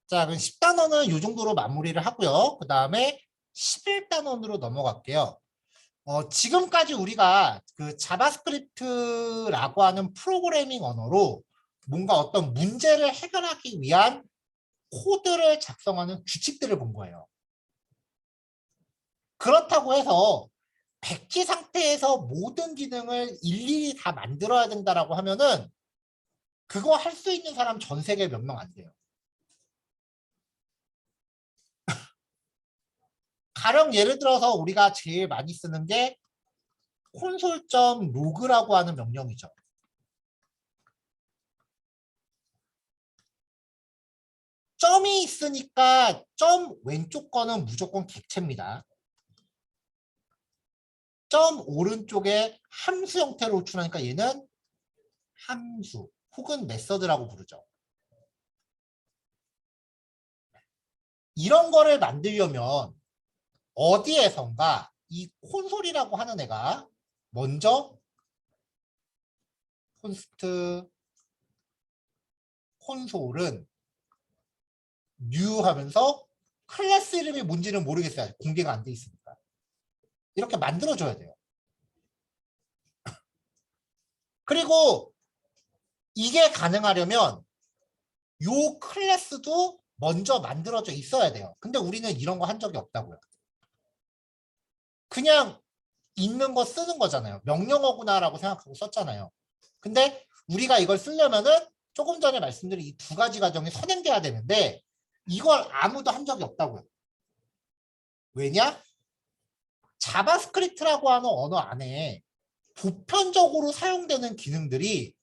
자, 그럼 10단원은 이 정도로 마무리를 하고요. 그 다음에 11단원으로 넘어갈게요. 지금까지 우리가 그 자바스크립트라고 하는 프로그래밍 언어로 뭔가 어떤 문제를 해결하기 위한 코드를 작성하는 규칙들을 본 거예요. 그렇다고 해서 백지 상태에서 모든 기능을 일일이 다 만들어야 된다라고 하면은 그거 할 수 있는 사람 전 세계에 몇 명 안 돼요. 가령 예를 들어서 우리가 제일 많이 쓰는 게 콘솔.로그라고 하는 명령이죠. 점이 있으니까 점 왼쪽 거는 무조건 객체입니다. 점 오른쪽에 함수 형태로 호출하니까 얘는 함수 혹은 메서드라고 부르죠. 이런 거를 만들려면 어디에선가 이 콘솔이라고 하는 애가 먼저 콘스트 콘솔은 new 하면서 클래스 이름이 뭔지는 모르겠어요. 공개가 안 돼 있으니까. 이렇게 만들어줘야 돼요. 그리고 이게 가능하려면 요 클래스도 먼저 만들어져 있어야 돼요. 근데 우리는 이런 거 한 적이 없다고요. 그냥 있는 거 쓰는 거잖아요. 명령어구나라고 생각하고 썼잖아요. 근데 우리가 이걸 쓰려면은 조금 전에 말씀드린 이 두 가지 과정이 선행돼야 되는데 이걸 아무도 한 적이 없다고요. 왜냐? 자바스크립트라고 하는 언어 안에 보편적으로 사용되는 기능들이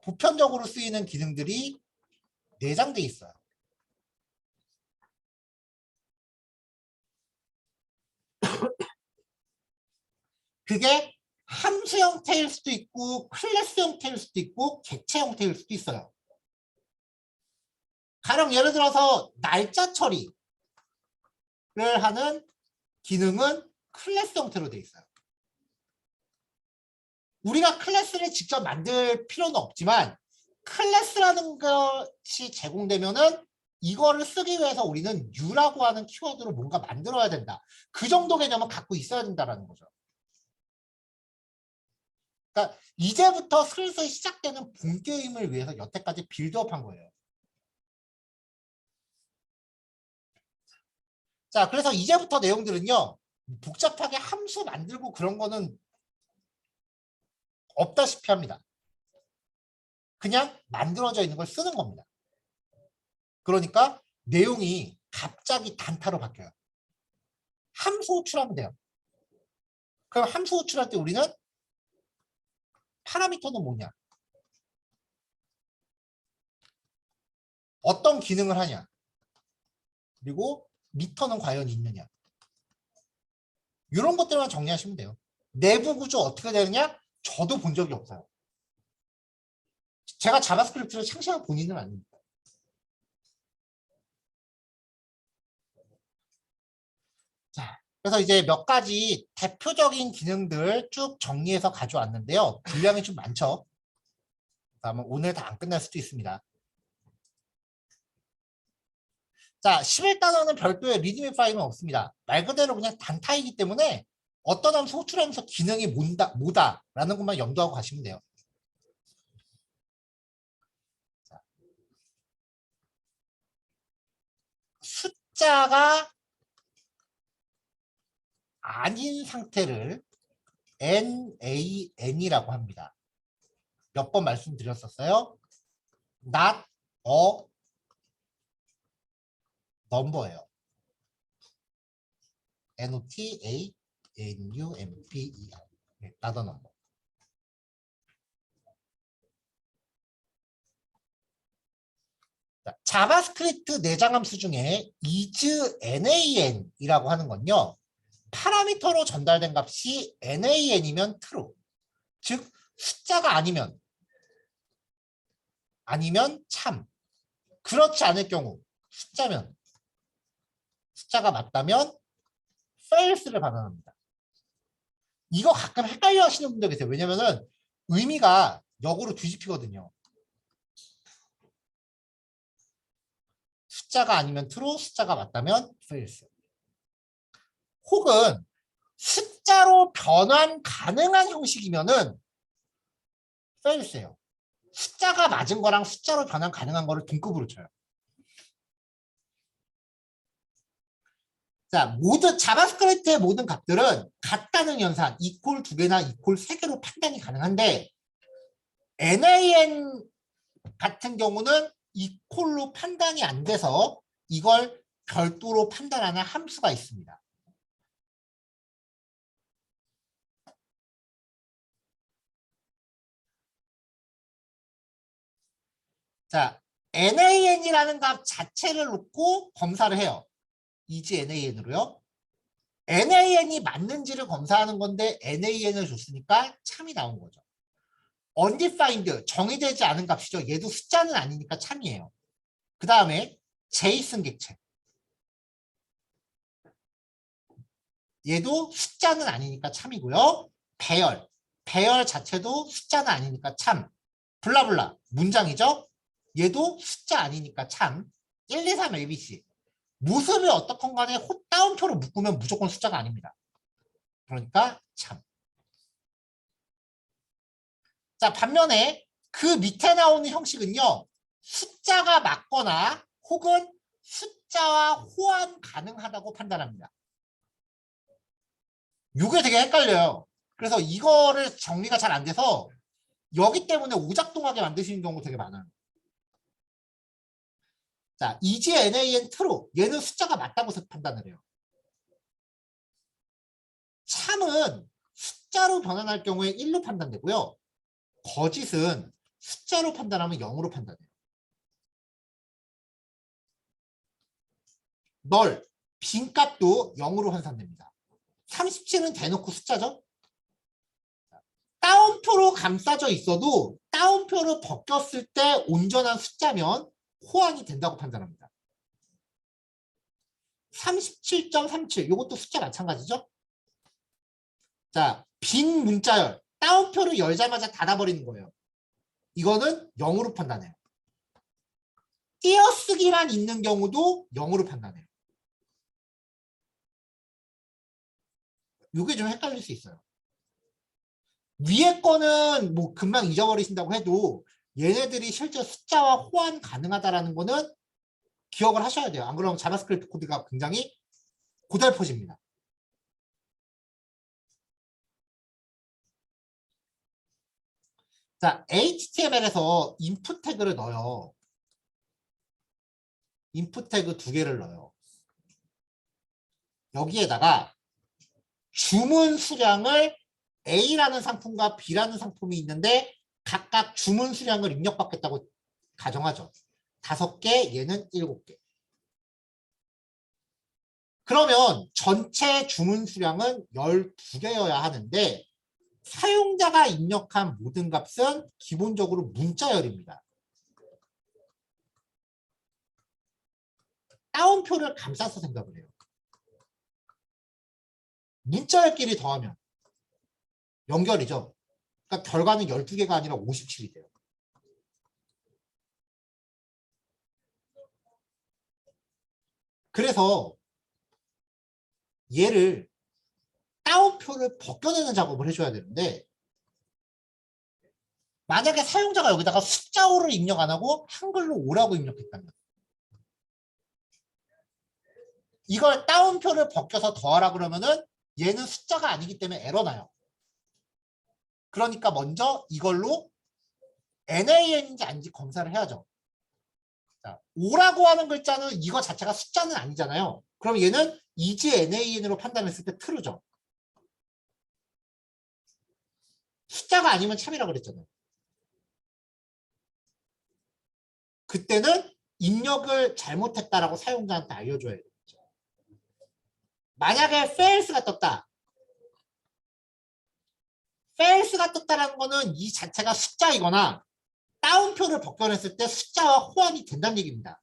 보편적으로 쓰이는 기능들이 내장돼 있어요. 그게 함수 형태일 수도 있고 클래스 형태일 수도 있고 객체 형태일 수도 있어요. 가령 예를 들어서 날짜 처리를 하는 기능은 클래스 형태로 되어 있어요. 우리가 클래스를 직접 만들 필요는 없지만 클래스라는 것이 제공되면은 이거를 쓰기 위해서 우리는 U라고 하는 키워드로 뭔가 만들어야 된다. 그 정도 개념은 갖고 있어야 된다는 거죠. 그러니까 이제부터 슬슬 시작되는 본 게임을 위해서 여태까지 빌드업한 거예요. 자, 그래서 이제부터 내용들은요. 복잡하게 함수 만들고 그런 거는 없다시피 합니다. 그냥 만들어져 있는 걸 쓰는 겁니다. 그러니까 내용이 갑자기 단타로 바뀌어요. 함수 호출하면 돼요. 그럼 함수 호출할 때 우리는 파라미터는 뭐냐? 어떤 기능을 하냐? 그리고 미터는 과연 있느냐? 이런 것들만 정리하시면 돼요. 내부 구조 어떻게 되느냐? 저도 본 적이 없어요. 제가 자바스크립트를 창시한 본인은 아닙니다. 자, 그래서 이제 몇 가지 대표적인 기능들 쭉 정리해서 가져왔는데요. 분량이 좀 많죠. 아마 오늘 다 안 끝날 수도 있습니다. 자, 11단원은 별도의 리드미 파일은 없습니다. 말 그대로 그냥 단타이기 때문에 어떤 함수 호출하면서 기능이 뭐다라는 것만 염두하고 가시면 돼요. 자, 숫자가 아닌 상태를 NaN이라고 합니다. 몇 번 말씀드렸었어요? not a number예요. NOTANUMBER. 네, not a number. 자바스크립트 내장 함수 중에 isNan이라고 하는 건요. 파라미터로 전달된 값이 nan이면 true. 즉 숫자가 아니면 참. 그렇지 않을 경우 숫자가 맞다면 false를 반환합니다. 이거 가끔 헷갈려 하시는 분들 계세요. 왜냐면은 의미가 역으로 뒤집히거든요. 숫자가 아니면 true, 숫자가 맞다면 false. 혹은 숫자로 변환 가능한 형식이면은 false예요. 숫자가 맞은 거랑 숫자로 변환 가능한 거를 등급으로 쳐요. 자, 자바스크립트의 모든 값들은 같다는 연산, equal 2개나 equal 3개로 판단이 가능한데 nan 같은 경우는 equal로 판단이 안 돼서 이걸 별도로 판단하는 함수가 있습니다. 자, nan이라는 값 자체를 놓고 검사를 해요. isNan으로요. nan이 맞는지를 검사하는 건데 nan을 줬으니까 참이 나온 거죠. undefined, 정의되지 않은 값이죠. 얘도 숫자는 아니니까 참이에요. 그 다음에 제이슨 객체. 얘도 숫자는 아니니까 참이고요. 배열 자체도 숫자는 아니니까 참. 블라블라, 문장이죠. 얘도 숫자 아니니까 참. 1, 2, 3, ABC. 모습이 어떻건 간에 따옴표로 묶으면 무조건 숫자가 아닙니다. 그러니까 참. 자, 반면에 그 밑에 나오는 형식은요. 숫자가 맞거나 혹은 숫자와 호환 가능하다고 판단합니다. 이게 되게 헷갈려요. 그래서 이거를 정리가 잘 안 돼서 여기 때문에 오작동하게 만드시는 경우 되게 많아요. 자, isNan true. 얘는 숫자가 맞다고 판단을 해요. 참은 숫자로 변환할 경우에 1로 판단되고요. 거짓은 숫자로 판단하면 0으로 판단해요. 빈값도 0으로 환산됩니다. 37은 대놓고 숫자죠. 따옴표로 감싸져 있어도 따옴표로 벗겼을 때 온전한 숫자면 호환이 된다고 판단합니다. 37.37 이것도 숫자 마찬가지죠. 자, 빈 문자열 따옴표를 열자마자 닫아버리는 거예요. 이거는 0으로 판단해요. 띄어쓰기만 있는 경우도 0으로 판단해요. 이게 좀 헷갈릴 수 있어요. 위에 거는 뭐 금방 잊어버리신다고 해도 얘네들이 실제 숫자와 호환 가능하다라는 거는 기억을 하셔야 돼요. 안 그러면 자바스크립트 코드가 굉장히 고달퍼집니다. 자, HTML에서 인풋 태그를 넣어요. 인풋 태그 2개를 넣어요. 여기에다가 주문 수량을 A라는 상품과 B라는 상품이 있는데 각각 주문 수량을 입력받겠다고 가정하죠. 5개, 얘는 7개. 그러면 전체 주문 수량은 12개여야 하는데 사용자가 입력한 모든 값은 기본적으로 문자열입니다. 따옴표를 감싸서 생각을 해요. 문자열끼리 더하면 연결이죠. 그러니까 결과는 12개가 아니라 57이 돼요. 그래서 얘를 따옴표를 벗겨내는 작업을 해줘야 되는데 만약에 사용자가 여기다가 숫자 5를 입력 안 하고 한글로 5라고 입력했다면 이걸 따옴표를 벗겨서 더하라 그러면은 얘는 숫자가 아니기 때문에 에러 나요. 그러니까 먼저 이걸로 NaN인지 아닌지 검사를 해야죠. 자, 5라고 하는 글자는 이거 자체가 숫자는 아니잖아요. 그럼 얘는 이지 NaN으로 판단했을 때 true죠. 숫자가 아니면 참이라 그랬잖아요. 그때는 입력을 잘못했다라고 사용자한테 알려줘야 돼요. 만약에 fails가 떴다. fails가 떴다라는 거는 이 자체가 숫자이거나 따옴표를 벗겨냈을 때 숫자와 호환이 된다는 얘기입니다.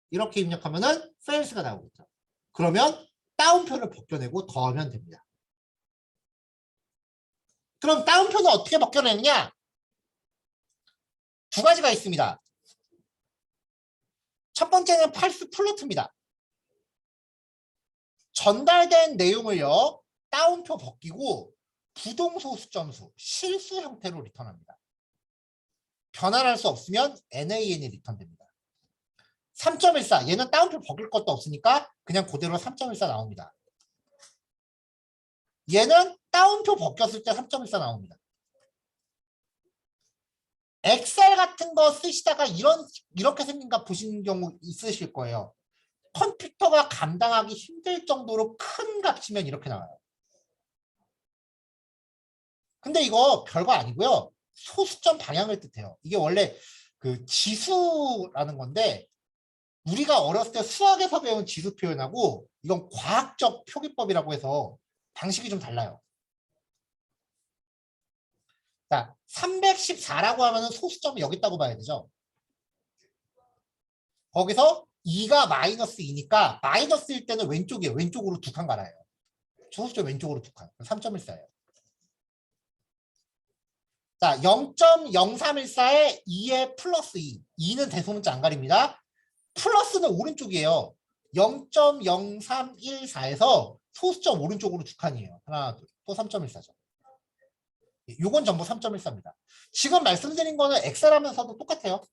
이렇게 입력하면은 fails가 나오겠죠. 그러면 따옴표를 벗겨내고 더하면 됩니다. 그럼 따옴표는 어떻게 벗겨내느냐? 두 가지가 있습니다. 첫 번째는 false 플로트입니다. 전달된 내용을요, 따옴표 벗기고 부동소 점수, 실수 형태로 리턴합니다. 변환할 수 없으면 NaN이 리턴됩니다. 3.14, 얘는 따옴표 벗길 것도 없으니까 그냥 그대로 3.14 나옵니다. 얘는 따옴표 벗겼을 때 3.14 나옵니다. 엑셀 같은 거 쓰시다가 이렇게 생긴 거 보시는 경우 있으실 거예요. 컴퓨터가 감당하기 힘들 정도로 큰 값이면 이렇게 나와요. 근데 이거 별거 아니고요. 소수점 방향을 뜻해요. 이게 원래 그 지수라는 건데 우리가 어렸을 때 수학에서 배운 지수 표현하고 이건 과학적 표기법이라고 해서 방식이 좀 달라요. 자, 314라고 하면은 소수점이 여기 있다고 봐야 되죠. 거기서 2가 마이너스 2니까 마이너스일 때는 왼쪽이에요. 왼쪽으로 두 칸 갈아요. 소수점 왼쪽으로 두 칸. 3.14예요. 자, 0.0314에 2에 플러스 2. 2는 대소문자 안 가립니다. 플러스는 오른쪽이에요. 0.0314에서 소수점 오른쪽으로 두 칸이에요. 하나, 둘, 또 3.14죠. 요건 전부 3.14입니다. 지금 말씀드린 거는 엑셀 하면서도 똑같아요.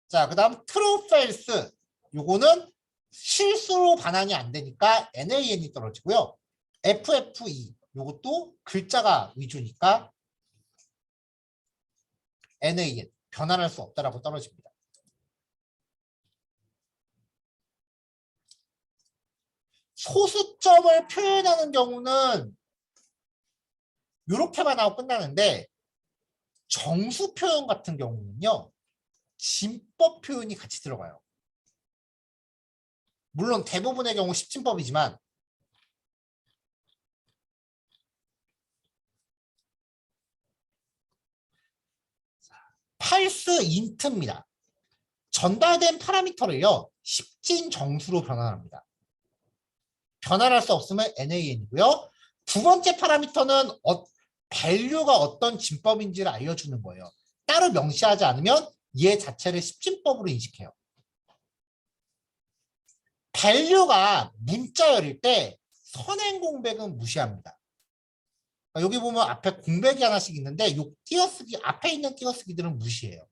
자, 그 다음 true, false. 요거는 실수로 반환이 안 되니까 NaN이 떨어지고요. FFE. 요것도 글자가 위주니까 NaN. 변환할 수 없다라고 떨어집니다. 소수점을 표현하는 경우는 이렇게만 하고 끝나는데 정수 표현 같은 경우는요. 진법 표현이 같이 들어가요. 물론 대부분의 경우 십진법이지만 false int입니다. 전달된 파라미터를요. 십진 정수로 변환합니다. 변환할 수 없으면 NaN이고요. 두 번째 파라미터는 value가 어떤 진법인지를 알려주는 거예요. 따로 명시하지 않으면 얘 자체를 십진법으로 인식해요. value가 문자열일 때 선행 공백은 무시합니다. 여기 보면 앞에 공백이 하나씩 있는데 이 띄어쓰기 앞에 있는 띄어쓰기들은 무시해요.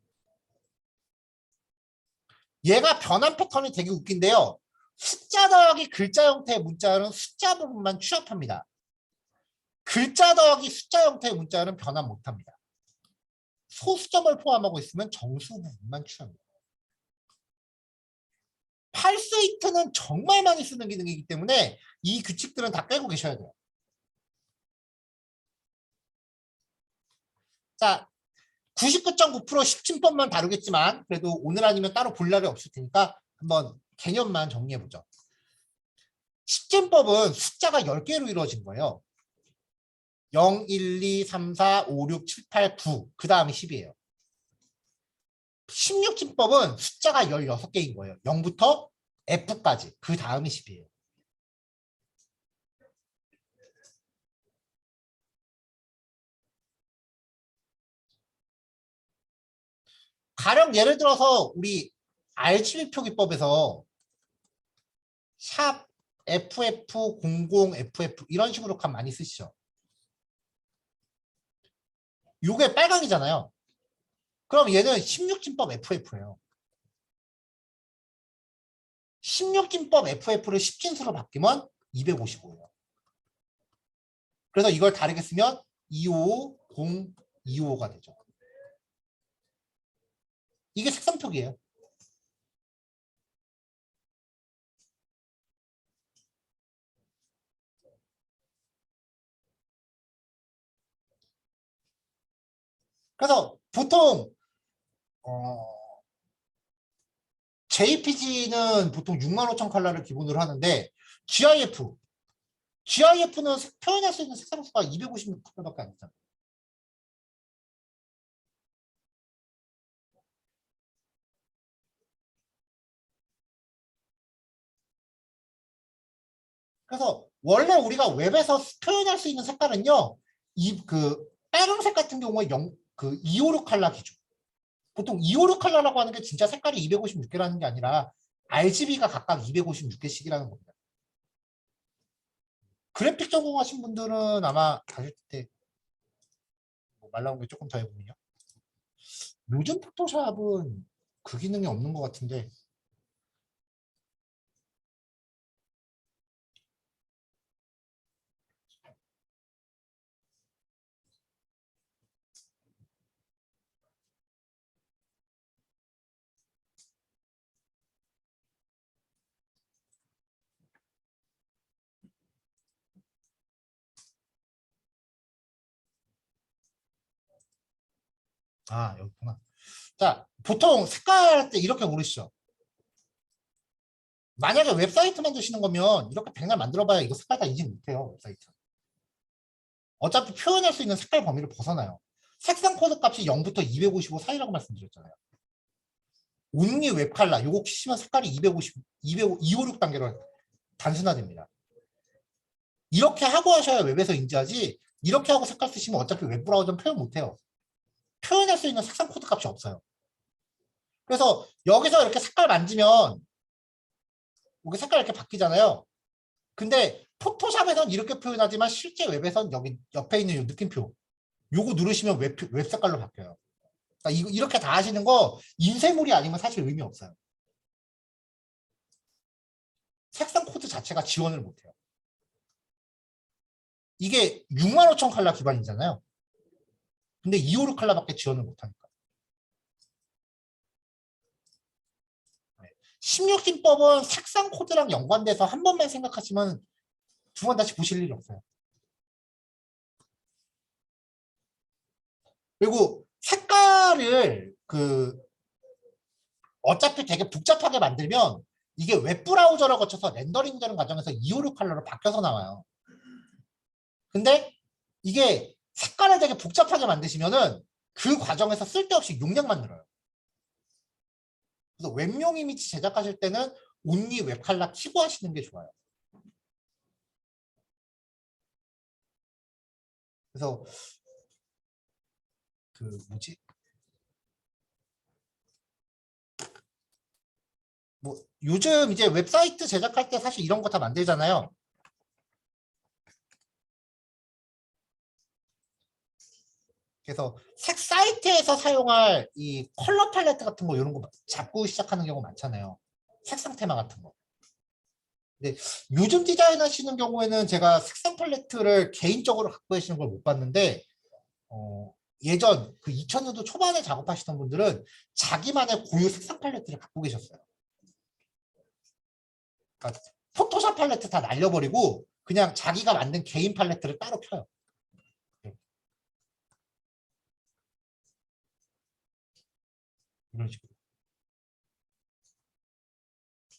얘가 변환 패턴이 되게 웃긴데요. 숫자 더하기 글자 형태의 문자열은 숫자 부분만 취합합니다. 글자 더하기 숫자 형태의 문자열은 변환 못합니다. 소수점을 포함하고 있으면 정수 부분만 취합니다. false it는 정말 많이 쓰는 기능이기 때문에 이 규칙들은 다 빼고 계셔야 돼요. 자, 99.9% 십진법만 다루겠지만 그래도 오늘 아니면 따로 볼 날이 없을 테니까 한번 개념만 정리해보죠. 십진법은 숫자가 10개로 이루어진 거예요. 0, 1, 2, 3, 4, 5, 6, 7, 8, 9. 그 다음이 10이에요. 16진법은 숫자가 16개인 거예요. 0부터 F까지. 그 다음이 10이에요. 가령 예를 들어서 우리 RGB 표기법에서 샵 FF00FF 이런 식으로 값 많이 쓰시죠. 요게 빨강이잖아요. 그럼 얘는 16진법 FF예요. 16진법 FF를 10진수로 바뀌면 255예요. 그래서 이걸 다르게 쓰면 255, 0, 255가 되죠. 이게 색상표기예요. 그래서 보통 JPG는 보통 65,000 컬러를 기본으로 하는데 GIF는 표현할 수 있는 색상수가 256 컬러밖에 안 되잖아요. 그래서 원래 우리가 웹에서 표현할 수 있는 색깔은요, 빨간색 같은 경우에 256 컬러 기준. 보통 256 컬러라고 하는 게 진짜 색깔이 256개라는 게 아니라 RGB가 각각 256개씩이라는 겁니다. 그래픽 전공하신 분들은 아마 가실 때 말 나온 게 조금 더 해보면요. 요즘 포토샵은 그 기능이 없는 것 같은데 여기 있구나. 자, 보통 색깔 할 때 이렇게 고르시죠. 만약에 웹사이트 만드시는 거면 이렇게 백날 만들어봐야 이거 색깔 다 인식 못해요. 웹사이트. 어차피 표현할 수 있는 색깔 범위를 벗어나요. 색상 코드 값이 0부터 255 사이라고 말씀드렸잖아요. 온리 웹 칼라 요거 키시면 색깔이 250, 256 단계로 단순화됩니다. 이렇게 하고 하셔야 웹에서 인지하지 이렇게 하고 색깔 쓰시면 어차피 웹브라우저는 표현 못해요. 표현할 수 있는 색상 코드 값이 없어요. 그래서 여기서 이렇게 색깔 만지면 여기 색깔 이렇게 바뀌잖아요. 근데 포토샵에선 이렇게 표현하지만 실제 웹에선 여기 옆에 있는 이 느낌표 요거 누르시면 웹 색깔로 바뀌어요. 그러니까 이렇게 다 하시는 거 인쇄물이 아니면 사실 의미 없어요. 색상 코드 자체가 지원을 못해요. 이게 65,000 컬러 기반이잖아요. 근데 256 컬러밖에 지원을 못하니까. 16진법은 색상 코드랑 연관돼서 한 번만 생각하시면 두 번 다시 보실 일이 없어요. 그리고 색깔을 어차피 되게 복잡하게 만들면 이게 웹브라우저를 거쳐서 렌더링 되는 과정에서 256 컬러로 바뀌어서 나와요. 근데 이게 색깔을 되게 복잡하게 만드시면은 그 과정에서 쓸데없이 용량만 늘어요. 그래서 웹용 이미지 제작하실 때는 온리 웹 칼라 키고 하시는 게 좋아요. 그래서 뭐지? 뭐 요즘 이제 웹사이트 제작할 때 사실 이런 거 다 만들잖아요. 그래서 색 사이트에서 사용할 이 컬러 팔레트 같은 거 이런 거 잡고 시작하는 경우 많잖아요. 색상 테마 같은 거. 근데 요즘 디자인 하시는 경우에는 제가 색상 팔레트를 개인적으로 갖고 계시는 걸 못 봤는데 예전 2000년도 초반에 작업하시던 분들은 자기만의 고유 색상 팔레트를 갖고 계셨어요. 그러니까 포토샵 팔레트 다 날려버리고 그냥 자기가 만든 개인 팔레트를 따로 켜요. 이런 식으로.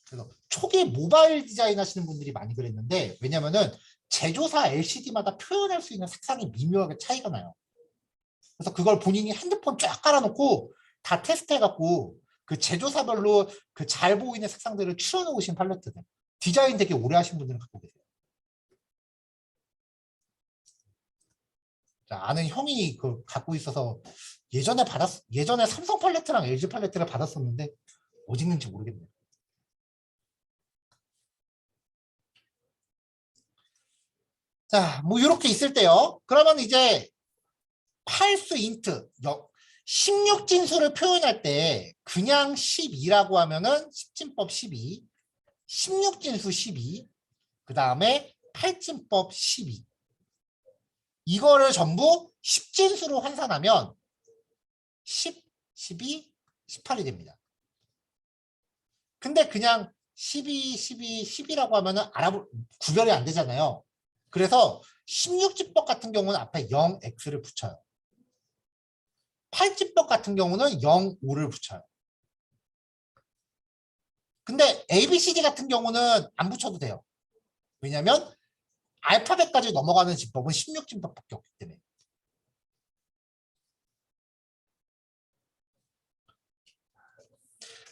그래서 초기 모바일 디자인 하시는 분들이 많이 그랬는데 왜냐면은 제조사 LCD마다 표현할 수 있는 색상이 미묘하게 차이가 나요. 그래서 그걸 본인이 핸드폰 쫙 깔아놓고 다 테스트해갖고 그 제조사별로 그 잘 보이는 색상들을 추려놓으신 팔레트들. 디자인 되게 오래 하신 분들은 갖고 계세요. 자, 아는 형이 갖고 있어서 예전에 삼성 팔레트랑 LG 팔레트를 받았었는데 어디 있는지 모르겠네요. 자, 뭐 이렇게 있을 때요. 그러면 이제 팔스 인트 16진수를 표현할 때 그냥 12라고 하면은 10진법 12, 16진수 12, 그 다음에 8진법 12. 이거를 전부 10진수로 환산하면 10, 12, 18이 됩니다. 근데 그냥 12, 12, 10이라고 하면은 구별이 안 되잖아요. 그래서 16진법 같은 경우는 앞에 0x를 붙여요. 8진법 같은 경우는 0, 5를 붙여요. 근데 ABCD 같은 경우는 안 붙여도 돼요. 왜냐면 알파벳까지 넘어가는 진법은 16진법밖에 없기 때문에.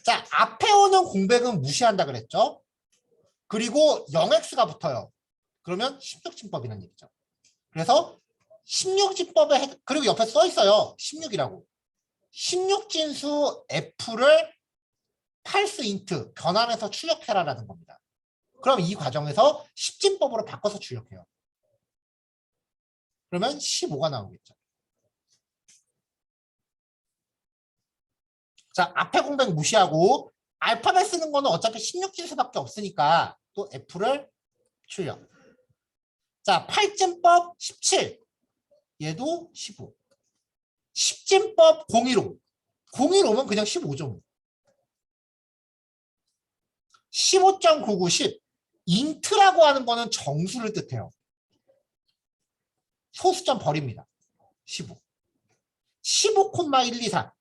자, 앞에 오는 공백은 무시한다 그랬죠? 그리고 0x가 붙어요. 그러면 16진법이라는 얘기죠. 그래서 16진법에 그리고 옆에 써 있어요. 16이라고. 16진수 F를 팔스 인트 변환해서 출력해라라는 겁니다. 그럼 이 과정에서 10진법으로 바꿔서 출력해요. 그러면 15가 나오겠죠. 자, 앞에 공백 무시하고 알파벳 쓰는 거는 어차피 16진수밖에 없으니까 또 F를 출력. 자, 8진법 17. 얘도 15. 10진법 015. 015면 그냥 15죠. 15.99, 10. 인트라고 하는 거는 정수를 뜻해요. 소수점 버립니다. 15. 15, 1, 2, 3.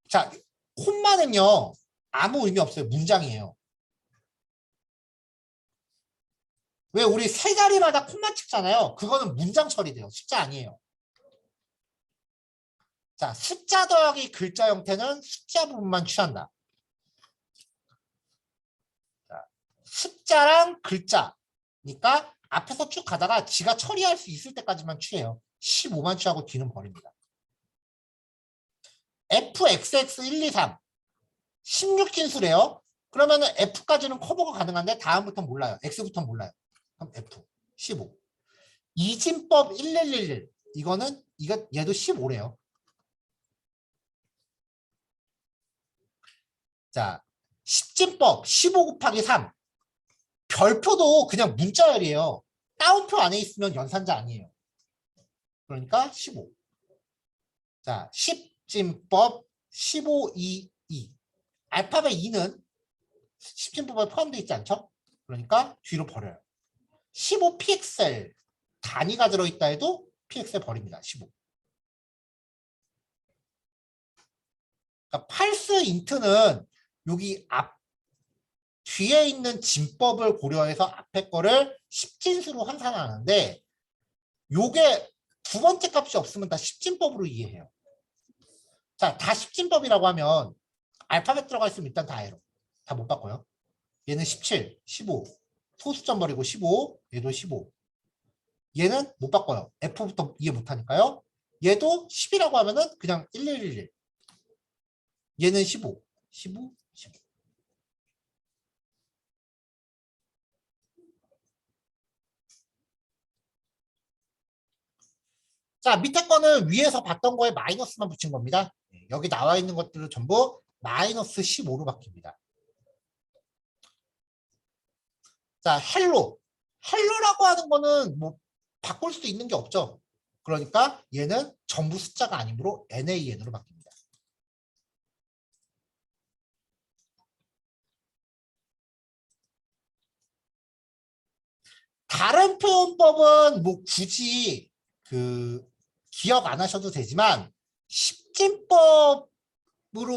자, 콤마는요, 아무 의미 없어요. 문장이에요. 왜 우리 세 자리마다 콤마 찍잖아요. 그거는 문장 처리돼요. 숫자 아니에요. 자, 숫자 더하기 글자 형태는 숫자 부분만 취한다. 자, 숫자랑 글자니까 앞에서 쭉 가다가 지가 처리할 수 있을 때까지만 취해요. 15만 취하고 뒤는 버립니다. fxx 1, 2, 3 16진수래요. 그러면은 f까지는 커버가 가능한데 다음부터는 몰라요. x부터는 몰라요. 그럼 f 15. 이진법 1111 이거는 얘도 15래요. 자, 10진법 15 곱하기 3 별표도 그냥 문자열이에요. 따옴표 안에 있으면 연산자 아니에요. 그러니까 15. 자, 10진법 15, 2, 2 알파벳 2는 10진법에 포함되어 있지 않죠? 그러니까 뒤로 버려요. 15 pixel 단위가 들어있다 해도 pixel 버립니다. 15. 그러니까 팔스 인트는 여기 뒤에 있는 진법을 고려해서 앞에 거를 10진수로 환산하는데 요게 두 번째 값이 없으면 다 10진법으로 이해해요. 자, 다 10진법이라고 하면 알파벳 들어가 있으면 일단 다 에러. 다 못 바꿔요. 얘는 17, 15. 소수점 버리고 15, 얘도 15. 얘는 못 바꿔요. F부터 이해 못하니까요. 얘도 10이라고 하면은 그냥 1111. 얘는 15, 15, 15. 자, 밑에 거는 위에서 봤던 거에 마이너스만 붙인 겁니다. 여기 나와 있는 것들을 전부 마이너스 15로 바뀝니다. 자, 헬로. 헬로라고 하는 거는 뭐 바꿀 수도 있는 게 없죠. 그러니까 얘는 전부 숫자가 아니므로 NaN으로 바뀝니다. 다른 표현법은 뭐 굳이 기억 안 하셔도 되지만 10진법으로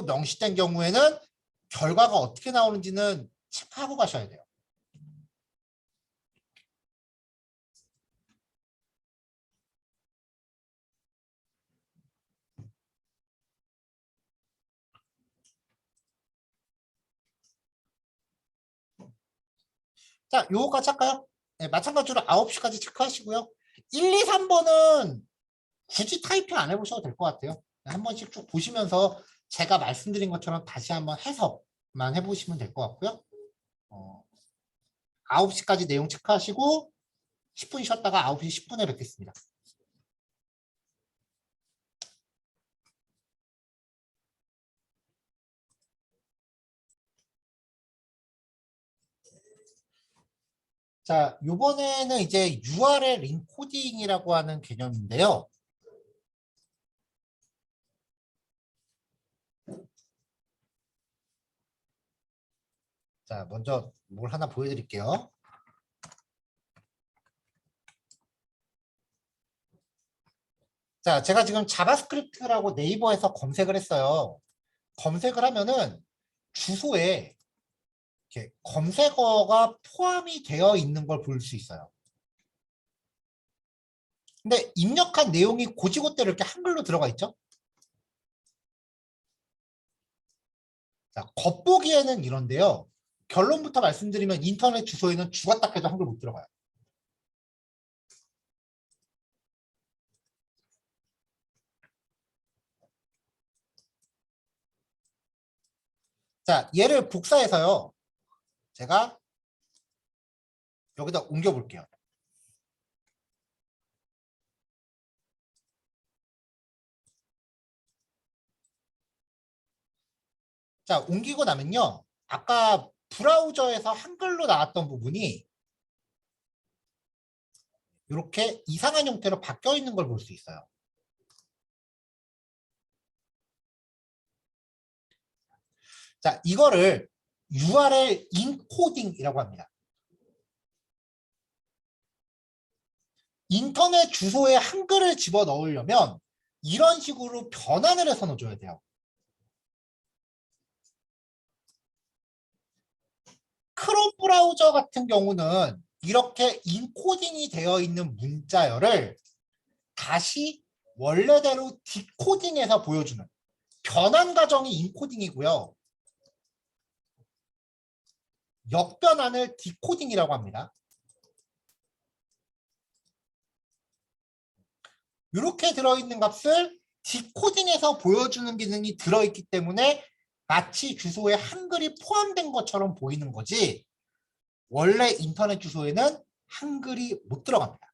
명시된 경우에는 결과가 어떻게 나오는지는 체크하고 가셔야 돼요. 자, 요거까지 할까요? 네, 마찬가지로 9시까지 체크하시고요. 1, 2, 3번은 굳이 타이핑 안 해보셔도 될 것 같아요. 한 번씩 쭉 보시면서 제가 말씀드린 것처럼 다시 한번 해석만 해보시면 될 것 같고요. 9시까지 내용 체크하시고 10분 쉬었다가 9시 10분에 뵙겠습니다. 자, 요번에는 이제 URL 인코딩이라고 하는 개념인데요. 자, 먼저 뭘 하나 보여드릴게요. 자, 제가 지금 자바스크립트라고 네이버에서 검색을 했어요. 검색을 하면은 주소에 이렇게 검색어가 포함이 되어 있는 걸 볼 수 있어요. 근데 입력한 내용이 곧이곧대로 이렇게 한글로 들어가 있죠? 자, 겉보기에는 이런데요. 결론부터 말씀드리면 인터넷 주소에는 죽었다 해도 한글 못 들어가요. 자, 얘를 복사해서요. 제가 여기다 옮겨 볼게요. 자, 옮기고 나면요. 아까 브라우저에서 한글로 나왔던 부분이 이렇게 이상한 형태로 바뀌어 있는 걸 볼 수 있어요. 자, 이거를 URL 인코딩이라고 합니다. 인터넷 주소에 한글을 집어넣으려면 이런 식으로 변환을 해서 넣어줘야 돼요. 크롬 브라우저 같은 경우는 이렇게 인코딩이 되어 있는 문자열을 다시 원래대로 디코딩해서 보여주는 변환 과정이 인코딩이고요. 역변환을 디코딩이라고 합니다. 이렇게 들어있는 값을 디코딩해서 보여주는 기능이 들어있기 때문에 마치 주소에 한글이 포함된 것처럼 보이는 거지 원래 인터넷 주소에는 한글이 못 들어갑니다.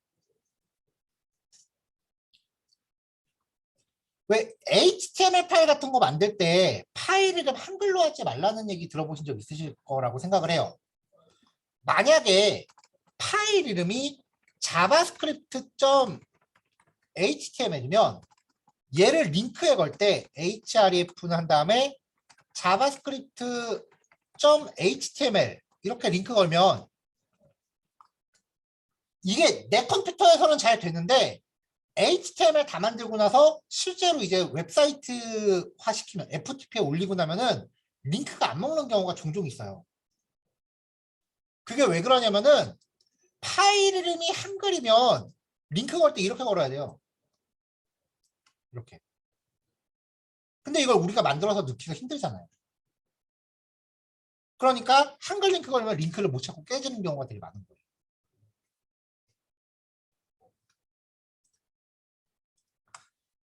왜 HTML 파일 같은 거 만들 때 파일 이름 한글로 하지 말라는 얘기 들어보신 적 있으실 거라고 생각을 해요. 만약에 파일 이름이 javascript.html이면 얘를 링크에 걸 때 href는 한 다음에 javascript.html 이렇게 링크 걸면 이게 내 컴퓨터에서는 잘 되는데 HTML 다 만들고 나서 실제로 이제 웹사이트화 시키면 FTP에 올리고 나면은 링크가 안 먹는 경우가 종종 있어요. 그게 왜 그러냐면은 파일 이름이 한글이면 링크 걸 때 이렇게 걸어야 돼요. 이렇게. 근데 이걸 우리가 만들어서 넣기가 힘들잖아요. 그러니까 한글 링크 걸면 링크를 못 찾고 깨지는 경우가 되게 많은 거예요.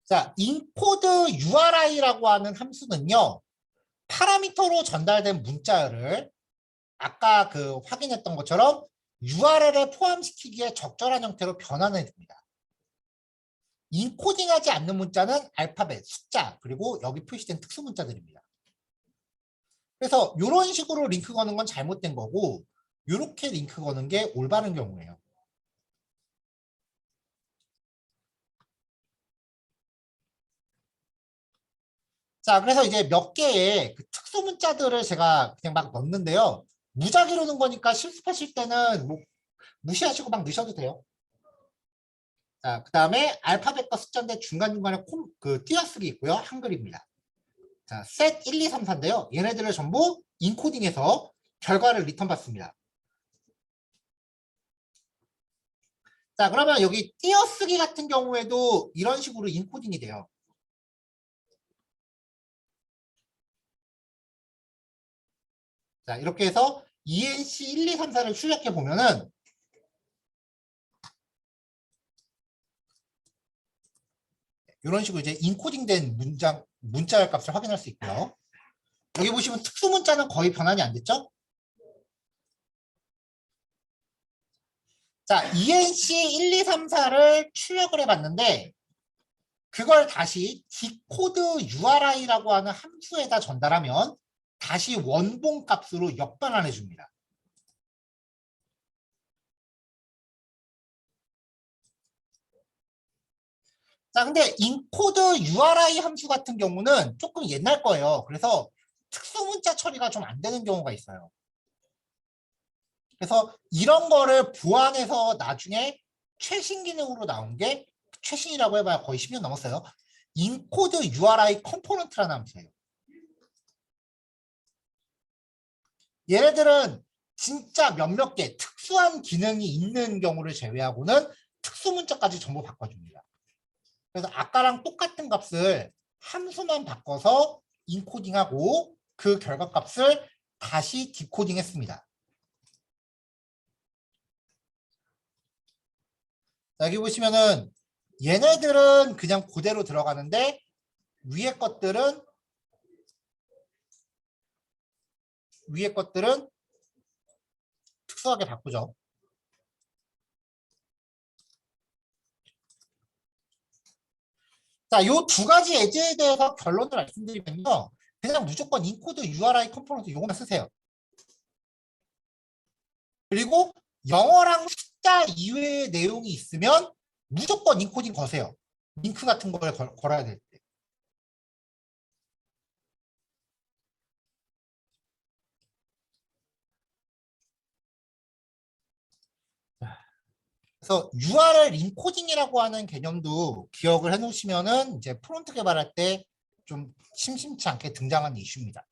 자, 인코드 URI라고 하는 함수는요. 파라미터로 전달된 문자를 아까 그 확인했던 것처럼 URL에 포함시키기에 적절한 형태로 변환해 줍니다. 인코딩하지 않는 문자는 알파벳, 숫자, 그리고 여기 표시된 특수 문자들입니다. 그래서 이런 식으로 링크 거는 건 잘못된 거고 이렇게 링크 거는 게 올바른 경우예요. 자, 그래서 이제 몇 개의 그 특수 문자들을 제가 그냥 막 넣는데요. 무작위로 넣은 거니까 실습하실 때는 뭐 무시하시고 막 넣으셔도 돼요. 자, 그 다음에 알파벳과 숫자인데 중간중간에 그 띄어쓰기 있고요. 한글입니다. 자, set 1, 2, 3, 4인데요. 얘네들을 전부 인코딩해서 결과를 리턴 받습니다. 자, 그러면 여기 띄어쓰기 같은 경우에도 이런 식으로 인코딩이 돼요. 자, 이렇게 해서 ENC 1, 2, 3, 4를 출력해 보면은 이런 식으로 이제 인코딩된 문자 값을 확인할 수 있고요. 여기 보시면 특수 문자는 거의 변환이 안 됐죠? 자, ENC 1, 2, 3, 4를 출력을 해봤는데 그걸 다시 디코드 URI라고 하는 함수에다 전달하면 다시 원본 값으로 역변환해 줍니다. 자, 근데 인코드 URI 함수 같은 경우는 조금 옛날 거예요. 그래서 특수문자 처리가 좀 안 되는 경우가 있어요. 그래서 이런 거를 보완해서 나중에 최신 기능으로 나온 게 최신이라고 해봐야 거의 10년 넘었어요. 인코드 URI 컴포넌트라는 함수예요. 얘네들은 진짜 몇몇 개 특수한 기능이 있는 경우를 제외하고는 특수문자까지 전부 바꿔줍니다. 그래서 아까랑 똑같은 값을 함수만 바꿔서 인코딩하고 그 결과값을 다시 디코딩했습니다. 여기 보시면은 얘네들은 그냥 그대로 들어가는데 위에 것들은 특수하게 바꾸죠. 자, 요 두 가지 예제에 대해서 결론을 말씀드리면요. 그냥 무조건 인코드 URI 컴포넌트 요거만 쓰세요. 그리고 영어랑 숫자 이외의 내용이 있으면 무조건 인코딩 거세요. 링크 같은 걸 걸어야 될 때. 그래서 URL 인코딩이라고 하는 개념도 기억을 해놓으시면은 이제 프론트 개발할 때 좀 심심치 않게 등장하는 이슈입니다.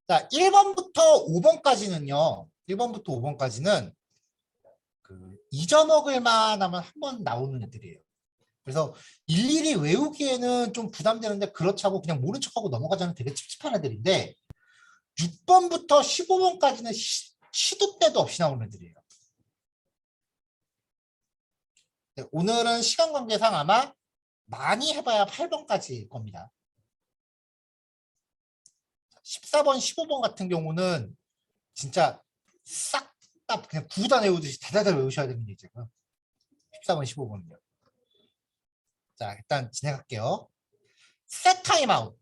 자, 1번부터 5번까지는요. 1번부터 5번까지는 그 잊어먹을 만하면 한 번 나오는 애들이에요. 그래서 일일이 외우기에는 좀 부담되는데 그렇다고 그냥 모른 척하고 넘어가자면 되게 찝찝한 애들인데 6번부터 15번까지는 시도 때도 없이 나오는 애들이에요. 네, 오늘은 시간 관계상 아마 많이 해봐야 8번까지일 겁니다. 14번, 15번 같은 경우는 진짜 싹 다 그냥 구구단 외우듯이 다다다 외우셔야 되는 게 이제 14번, 15번은요. 자, 일단 진행할게요. set timeout.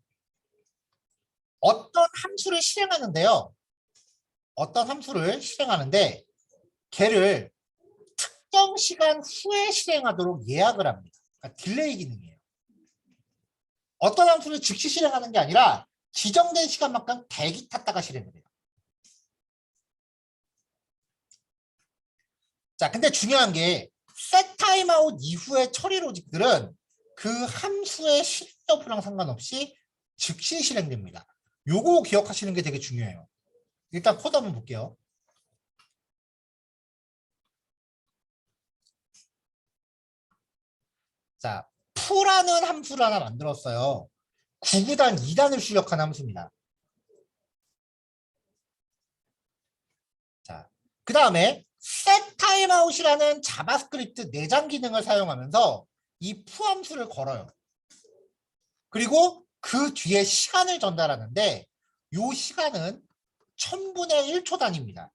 어떤 함수를 실행하는데요. 어떤 함수를 실행하는데 걔를 특정 시간 후에 실행하도록 예약을 합니다. 그러니까 딜레이 기능이에요. 어떤 함수를 즉시 실행하는 게 아니라 지정된 시간만큼 대기 탔다가 실행을 해요. 자, 근데 중요한 게 set timeout 이후의 처리 로직들은 그 함수의 실행 여부랑 상관없이 즉시 실행됩니다. 요거 기억하시는 게 되게 중요해요. 일단 코드 한번 볼게요. 자, 푸라는 함수를 하나 만들었어요. 9구단 2단을 출력한 함수입니다. 자, 그 다음에 set timeout이라는 자바스크립트 내장 기능을 사용하면서 이 푸 함수를 걸어요. 그리고 그 뒤에 시간을 전달하는데 이 시간은 1000분의 1초 단위입니다.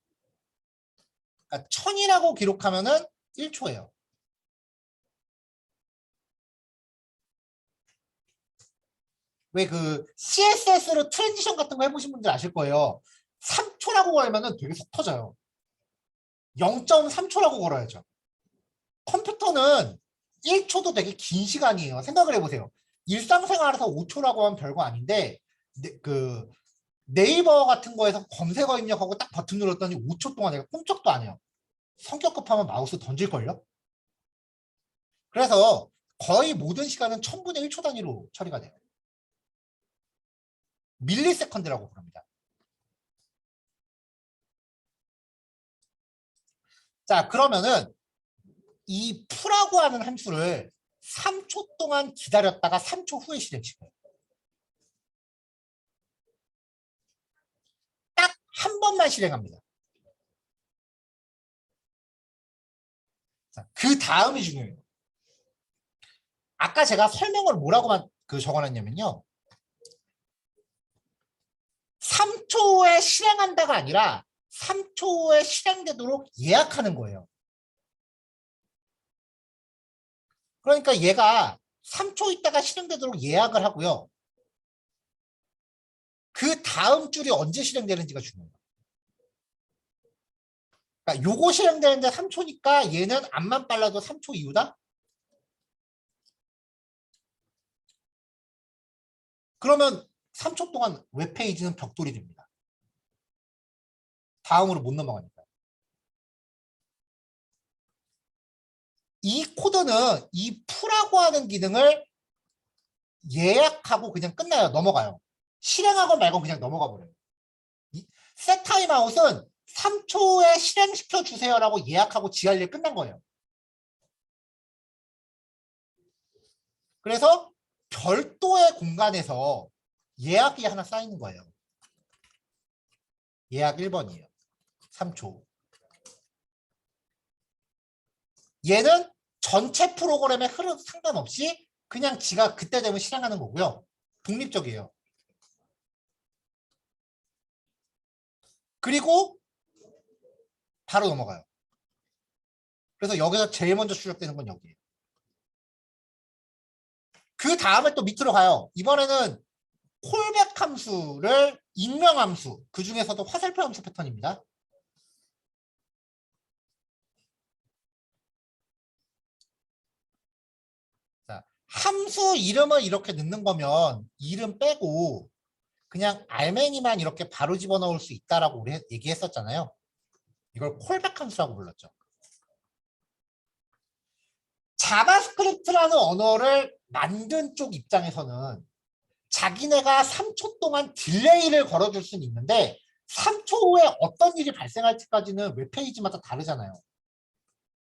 그러니까 1000이라고 기록하면은 1초예요. 왜 그 CSS로 트랜지션 같은 거 해보신 분들 아실 거예요. 3초라고 걸면은 되게 속 터져요. 0.3초라고 걸어야죠. 컴퓨터는 1초도 되게 긴 시간이에요. 생각을 해보세요. 일상생활에서 5초라고 하면 별거 아닌데 그 네이버 같은 거에서 검색어 입력하고 딱 버튼 눌렀더니 5초 동안 내가 꼼짝도 안 해요. 성격 급하면 마우스 던질걸요? 그래서 거의 모든 시간은 1000분의 1초 단위로 처리가 돼요. 밀리세컨드라고 부릅니다. 자, 그러면은 이 푸라고 하는 함수를 3초 동안 기다렸다가 3초 후에 실행시켜요. 딱 한 번만 실행합니다. 자, 그 다음이 중요해요. 아까 제가 설명을 뭐라고만 적어놨냐면요. 3초에 실행한다가 아니라 3초에 실행되도록 예약하는 거예요. 그러니까 얘가 3초 있다가 실행되도록 예약을 하고요. 그 다음 줄이 언제 실행되는지가 중요해요. 그러니까 요거 실행되는데 3초니까 얘는 앞만 빨라도 3초 이후다? 그러면 3초 동안 웹페이지는 벽돌이 됩니다. 다음으로 못 넘어가니까. 이 코드는 이 풀라고 하는 기능을 예약하고 그냥 끝나요. 넘어가요. 실행하건 말건 그냥 넘어가 버려요. set timeout은 3초에 실행시켜 주세요라고 예약하고 지할 일 끝난 거예요. 그래서 별도의 공간에서 예약이 하나 쌓이는 거예요. 예약 1번이에요. 3초. 얘는 전체 프로그램의 흐름 상관없이 그냥 지가 그때 되면 실행하는 거고요. 독립적이에요. 그리고 바로 넘어가요. 그래서 여기서 제일 먼저 출력되는 건 여기예요. 그 다음에 또 밑으로 가요. 이번에는 콜백 함수를 익명 함수, 그 중에서도 화살표 함수 패턴입니다. 자, 함수 이름을 이렇게 넣는 거면 이름 빼고 그냥 알맹이만 이렇게 바로 집어넣을 수 있다라고 우리 얘기했었잖아요. 이걸 콜백 함수라고 불렀죠. 자바스크립트라는 언어를 만든 쪽 입장에서는 자기네가 3초 동안 딜레이를 걸어줄 수는 있는데 3초 후에 어떤 일이 발생할지까지는 웹페이지마다 다르잖아요.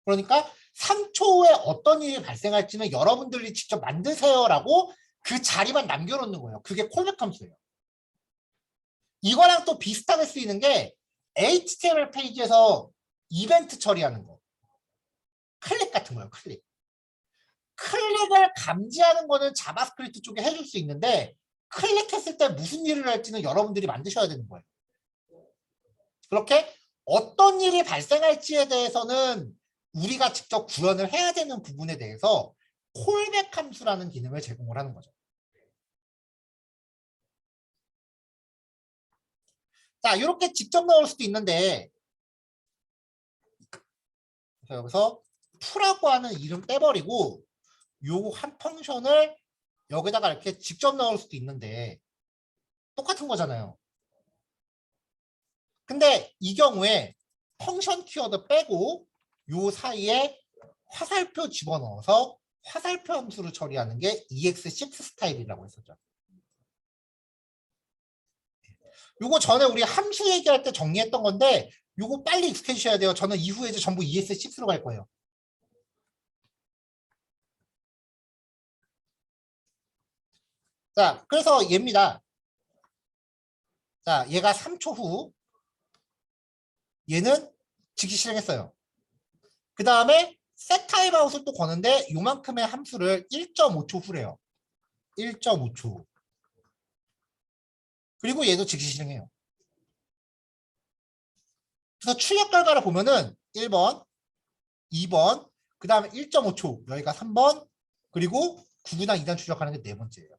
그러니까 3초 후에 어떤 일이 발생할지는 여러분들이 직접 만드세요라고 그 자리만 남겨놓는 거예요. 그게 콜백 함수예요. 이거랑 또 비슷하게 쓰이는 게 HTML 페이지에서 이벤트 처리하는 거. 클릭 같은 거예요. 클릭. 클릭을 감지하는 거는 자바스크립트 쪽에 해줄 수 있는데 클릭했을 때 무슨 일을 할지는 여러분들이 만드셔야 되는 거예요. 그렇게 어떤 일이 발생할지에 대해서는 우리가 직접 구현을 해야 되는 부분에 대해서 콜백 함수라는 기능을 제공을 하는 거죠. 자, 이렇게 직접 넣을 수도 있는데 여기서 풀라고 하는 이름 떼버리고 요 한 펑션을 여기다가 이렇게 직접 넣을 수도 있는데 똑같은 거잖아요. 근데 이 경우에 펑션 키워드 빼고 요 사이에 화살표 집어넣어서 화살표 함수를 처리하는 게 EX6 스타일이라고 했었죠. 요거 전에 우리 함수 얘기할 때 정리했던 건데 요거 빨리 익숙해지셔야 돼요. 저는 이후에 이제 전부 ES6로 갈 거예요. 자, 그래서 얘입니다. 자, 얘가 3초 후 얘는 즉시 실행했어요. 그 다음에 set timeout을 또 거는데 요만큼의 함수를 1.5초 후래요. 1.5초. 그리고 얘도 즉시 실행해요. 그래서 출력 결과를 보면은 1번, 2번, 그 다음에 1.5초, 여기가 3번, 그리고 9구나 2단 출력하는 게 네 번째예요.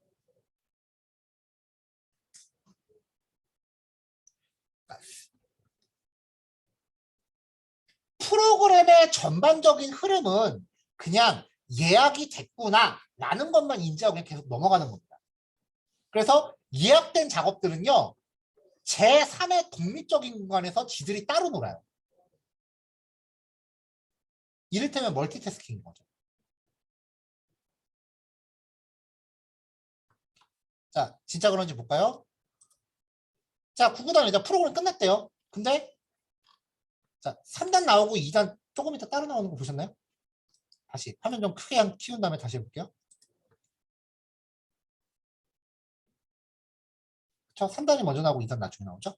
프로그램의 전반적인 흐름은 그냥 예약이 됐구나 라는 것만 인지하고 그냥 계속 넘어가는 겁니다. 그래서 예약된 작업들은요. 제3의 독립적인 공간에서 지들이 따로 놀아요. 이를테면 멀티태스킹인 거죠. 자, 진짜 그런지 볼까요? 자, 9구단 이제 프로그램 끝났대요. 근데 자, 3단 나오고 2단 조금 이따 따로 나오는 거 보셨나요? 다시 화면 좀 크게 키운 다음에 다시 해볼게요. 저 3단이 먼저 나오고 2단 나중에 나오죠?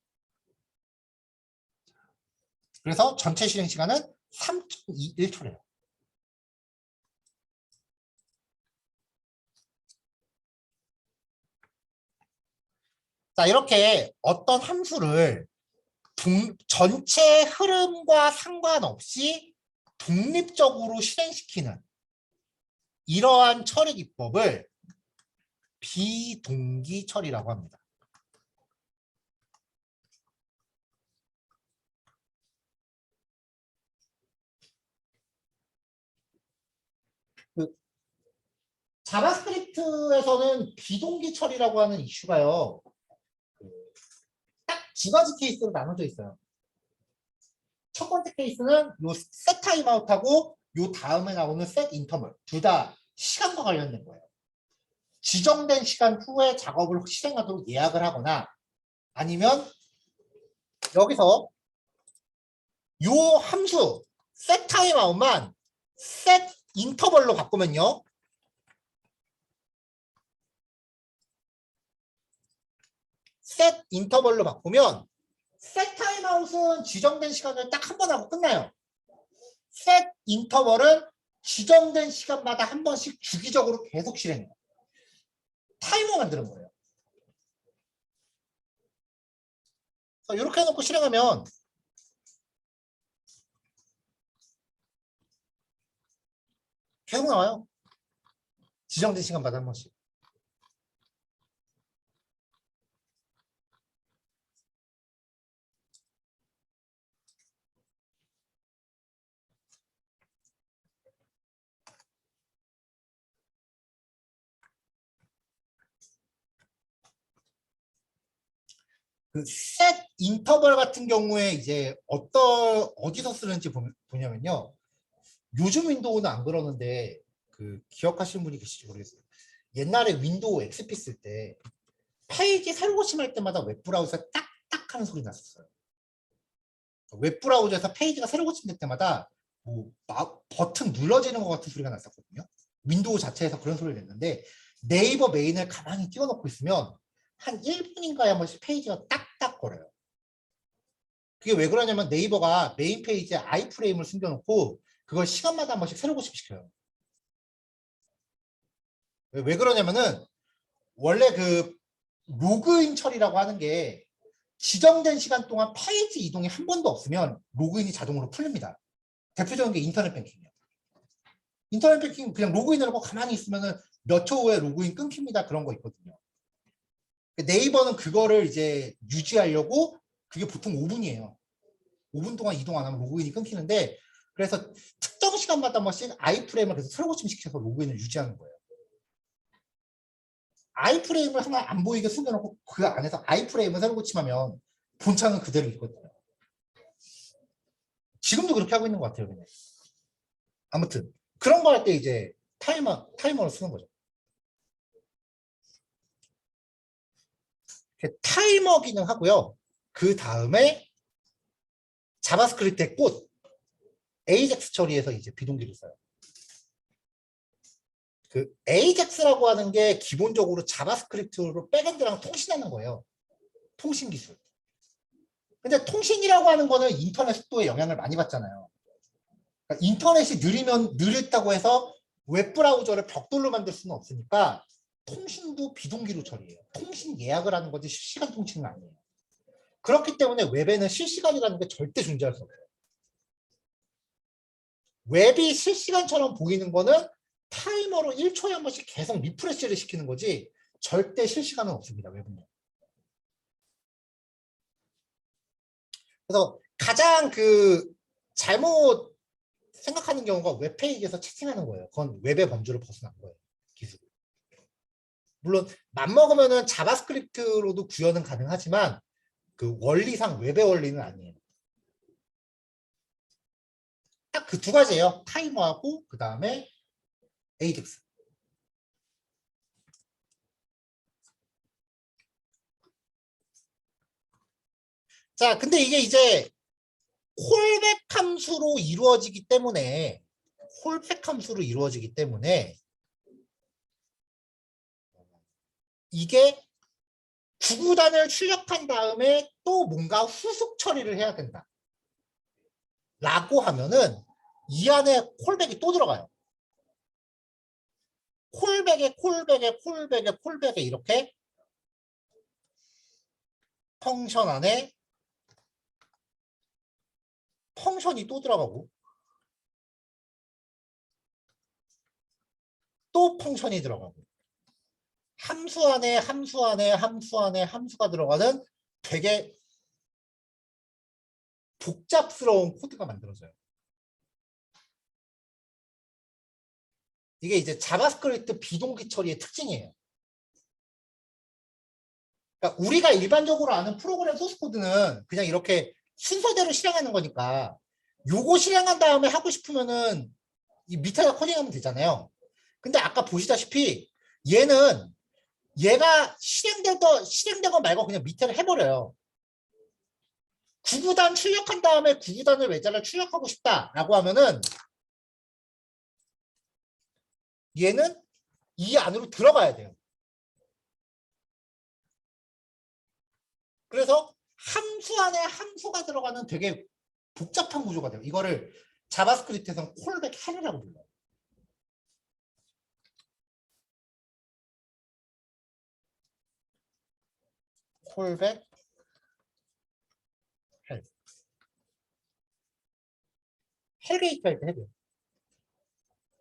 그래서 전체 실행 시간은 3.21초래요. 자, 이렇게 어떤 함수를 전체 흐름과 상관없이 독립적으로 실행시키는 이러한 처리 기법을 비동기 처리라고 합니다. 그 자바스크립트에서는 비동기 처리라고 하는 이슈가요. 딱 두 가지 케이스로 나눠져 있어요. 첫 번째 케이스는 요 set 타임아웃하고 요 다음에 나오는 set 인터벌 둘 다 시간과 관련된 거예요. 지정된 시간 후에 작업을 실행하도록 예약을 하거나 아니면 여기서 요 함수 set 타임아웃만 set 인터벌로 바꾸면요. set 인터벌로 바꾸면 set 타임아웃은 지정된 시간을 딱 한 번 하고 끝나요. set 인터벌은 지정된 시간마다 한 번씩 주기적으로 계속 실행해요. 타이머 만드는 거예요. 이렇게 해놓고 실행하면 계속 나와요. 지정된 시간마다 한 번씩. 그 set 인터벌 같은 경우에 이제 어디서 쓰는지 보냐면요. 요즘 윈도우는 안 그러는데 그 기억하시는 분이 계실지 모르겠어요. 옛날에 윈도우 XP 쓸 때 페이지 새로 고침할 때마다 웹브라우저에 딱딱 하는 소리 났었어요. 웹브라우저에서 페이지가 새로 고침될 때마다 뭐 버튼 눌러지는 것 같은 소리가 났었거든요. 윈도우 자체에서 그런 소리를 냈는데 네이버 메인을 가만히 띄워놓고 있으면 한 1분인가에 한 번씩 페이지가 딱딱 거려요. 그게 왜 그러냐면 네이버가 메인 페이지에 아이프레임을 숨겨놓고 그걸 시간마다 한 번씩 새로 고침시켜요. 왜 그러냐면은 원래 그 로그인 처리라고 하는 게 지정된 시간 동안 페이지 이동이 한 번도 없으면 로그인이 자동으로 풀립니다. 대표적인 게 인터넷 뱅킹이에요. 인터넷 뱅킹 그냥 로그인을 하고 가만히 있으면 몇 초 후에 로그인 끊깁니다. 그런 거 있거든요. 네이버는 그거를 이제 유지하려고 그게 보통 5분이에요. 5분 동안 이동 안 하면 로그인이 끊기는데 그래서 특정 시간마다 한 번씩 아이프레임을 계속 새로 고침시켜서 로그인을 유지하는 거예요. 아이프레임을 하나 안 보이게 숨겨놓고 그 안에서 아이프레임을 새로 고침하면 본창은 그대로 있거든요. 지금도 그렇게 하고 있는 것 같아요. 그냥. 아무튼 그런 거 할 때 이제 타이머를 쓰는 거죠. 타이머 기능 하고요. 그 다음에 자바스크립트의 꽃 AJAX 처리해서 이제 비동기를 써요. 그 AJAX라고 하는 게 기본적으로 자바스크립트로 백엔드랑 통신하는 거예요. 통신 기술. 근데 통신이라고 하는 거는 인터넷 속도에 영향을 많이 받잖아요. 그러니까 인터넷이 느리면 느렸다고 해서 웹브라우저를 벽돌로 만들 수는 없으니까 통신도 비동기로 처리해요. 통신 예약을 하는 거지 실시간 통신은 아니에요. 그렇기 때문에 웹에는 실시간이라는 게 절대 존재할 수 없어요. 웹이 실시간처럼 보이는 거는 타이머로 1초에 한 번씩 계속 리프레시를 시키는 거지 절대 실시간은 없습니다. 웹은요. 그래서 가장 그 잘못 생각하는 경우가 웹페이지에서 채팅하는 거예요. 그건 웹의 범주를 벗어난 거예요. 기술. 물론 맘먹으면은 자바스크립트로도 구현은 가능하지만 그 원리상 웹의 원리는 아니에요. 딱 그 두 가지예요. 타이머하고 그 다음에 AJAX. 자, 근데 이게 이제 콜백 함수로 이루어지기 때문에 이게 구구단을 출력한 다음에 또 뭔가 후속 처리를 해야 된다. 라고 하면은 이 안에 콜백이 또 들어가요. 콜백에 이렇게 펑션 안에 펑션이 또 들어가고 또 펑션이 들어가고 함수 안에 함수 안에 함수 안에 함수가 들어가는 되게 복잡스러운 코드가 만들어져요. 이게 이제 자바스크립트 비동기 처리의 특징이에요. 그러니까 우리가 일반적으로 아는 프로그램 소스 코드는 그냥 이렇게 순서대로 실행하는 거니까 요거 실행한 다음에 하고 싶으면은 이 밑에다 코딩하면 되잖아요. 근데 아까 보시다시피 얘는 얘가 실행된 거 말고 그냥 밑에를 해버려요. 9구단 출력한 다음에 9구단을 외자를 출력하고 싶다라고 하면은 얘는 이 안으로 들어가야 돼요. 그래서 함수 안에 함수가 들어가는 되게 복잡한 구조가 돼요. 이거를 자바스크립트에서는 콜백 헬이라고 불러요. 콜백 헬. 헬게이트 할 때 해요.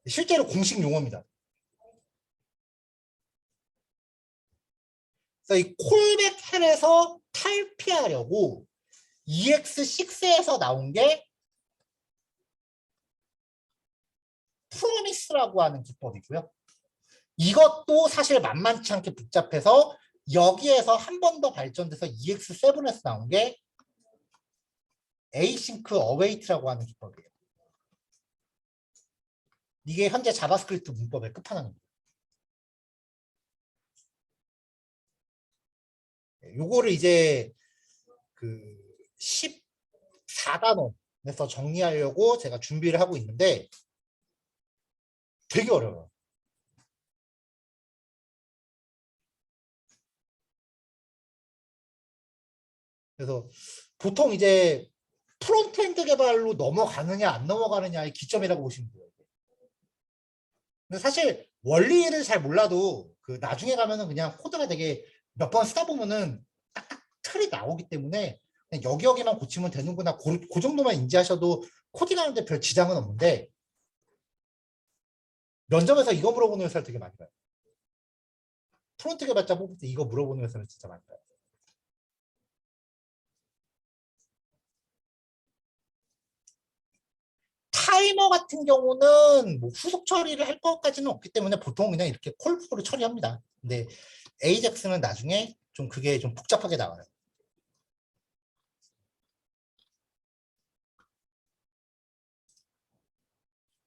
실제로 공식 용어입니다. 그래서 이 콜백 헬에서 탈피하려고 EX6에서 나온 게 프로미스라고 하는 기법이고요. 이것도 사실 만만치 않게 복잡해서 여기에서 한 번 더 발전돼서 EX7에서 나온 게 에이싱크 어웨이트라고 하는 기법이에요. 이게 현재 자바스크립트 문법의 끝판왕입니다. 요거를 이제 그 14단원에서 정리하려고 제가 준비를 하고 있는데 되게 어려워요. 그래서 보통 이제 프론트엔드 개발로 넘어가느냐 안 넘어가느냐의 기점이라고 보시면 돼요. 근데 사실 원리를 잘 몰라도 그 나중에 가면은 그냥 코드가 되게 몇 번 쓰다 보면은 딱딱 틀이 나오기 때문에 그냥 여기만 고치면 되는구나. 그 정도만 인지하셔도 코딩하는데 별 지장은 없는데 면접에서 이거 물어보는 회사를 되게 많이 봐요. 프론트 개발자 뽑을 때 이거 물어보는 회사를 진짜 많이 봐요. 타이머 같은 경우는 뭐 후속 처리를 할 것까지는 없기 때문에 보통 그냥 이렇게 콜프로 처리합니다. 근데 AJAX는 나중에 좀 그게 좀 복잡하게 나와요.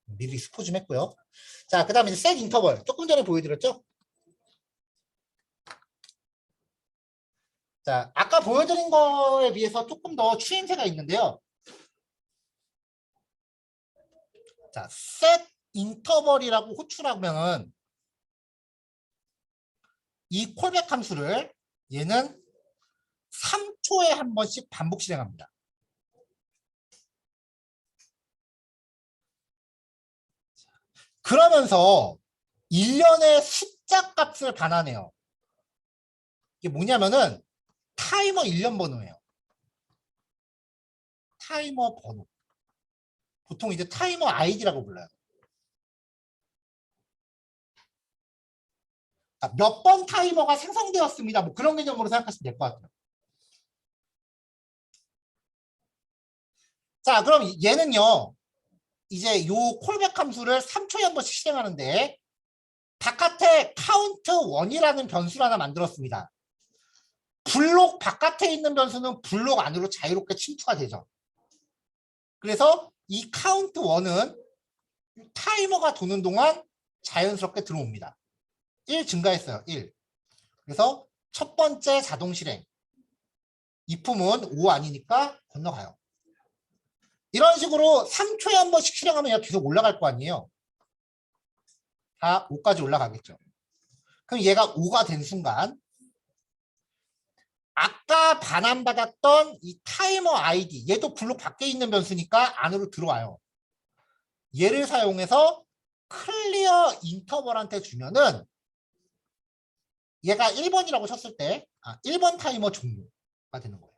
미리 스포 좀 했고요. 자, 그 다음에 이제 셋 인터벌. 조금 전에 보여드렸죠? 자, 아까 보여드린 거에 비해서 조금 더 추임새가 있는데요. 자, 셋 인터벌이라고 호출하면은 이 콜백 함수를 얘는 3초에 한 번씩 반복 실행합니다. 그러면서 일련의 숫자 값을 반환해요. 이게 뭐냐면은 타이머 일련 번호예요. 타이머 번호. 보통 이제 타이머 아이디라고 불러요. 몇 번 타이머가 생성되었습니다. 뭐 그런 개념으로 생각하시면 될 것 같아요. 자, 그럼 얘는요. 이제 요 콜백 함수를 3초에 한 번씩 실행하는데 바깥에 카운트 1이라는 변수를 하나 만들었습니다. 블록 바깥에 있는 변수는 블록 안으로 자유롭게 침투가 되죠. 그래서 이 카운트 1은 타이머가 도는 동안 자연스럽게 들어옵니다. 1 증가했어요. 1. 그래서 첫 번째 자동 실행. 이품은 5 아니니까 건너가요. 이런 식으로 3초에 한 번씩 실행하면 얘가 계속 올라갈 거 아니에요. 다 5까지 올라가겠죠. 그럼 얘가 5가 된 순간 아까 반환받았던 이 타이머 아이디 얘도 블록 밖에 있는 변수니까 안으로 들어와요. 얘를 사용해서 클리어 인터벌한테 주면은 얘가 1번이라고 쳤을 때 1번 타이머 종료가 되는 거예요.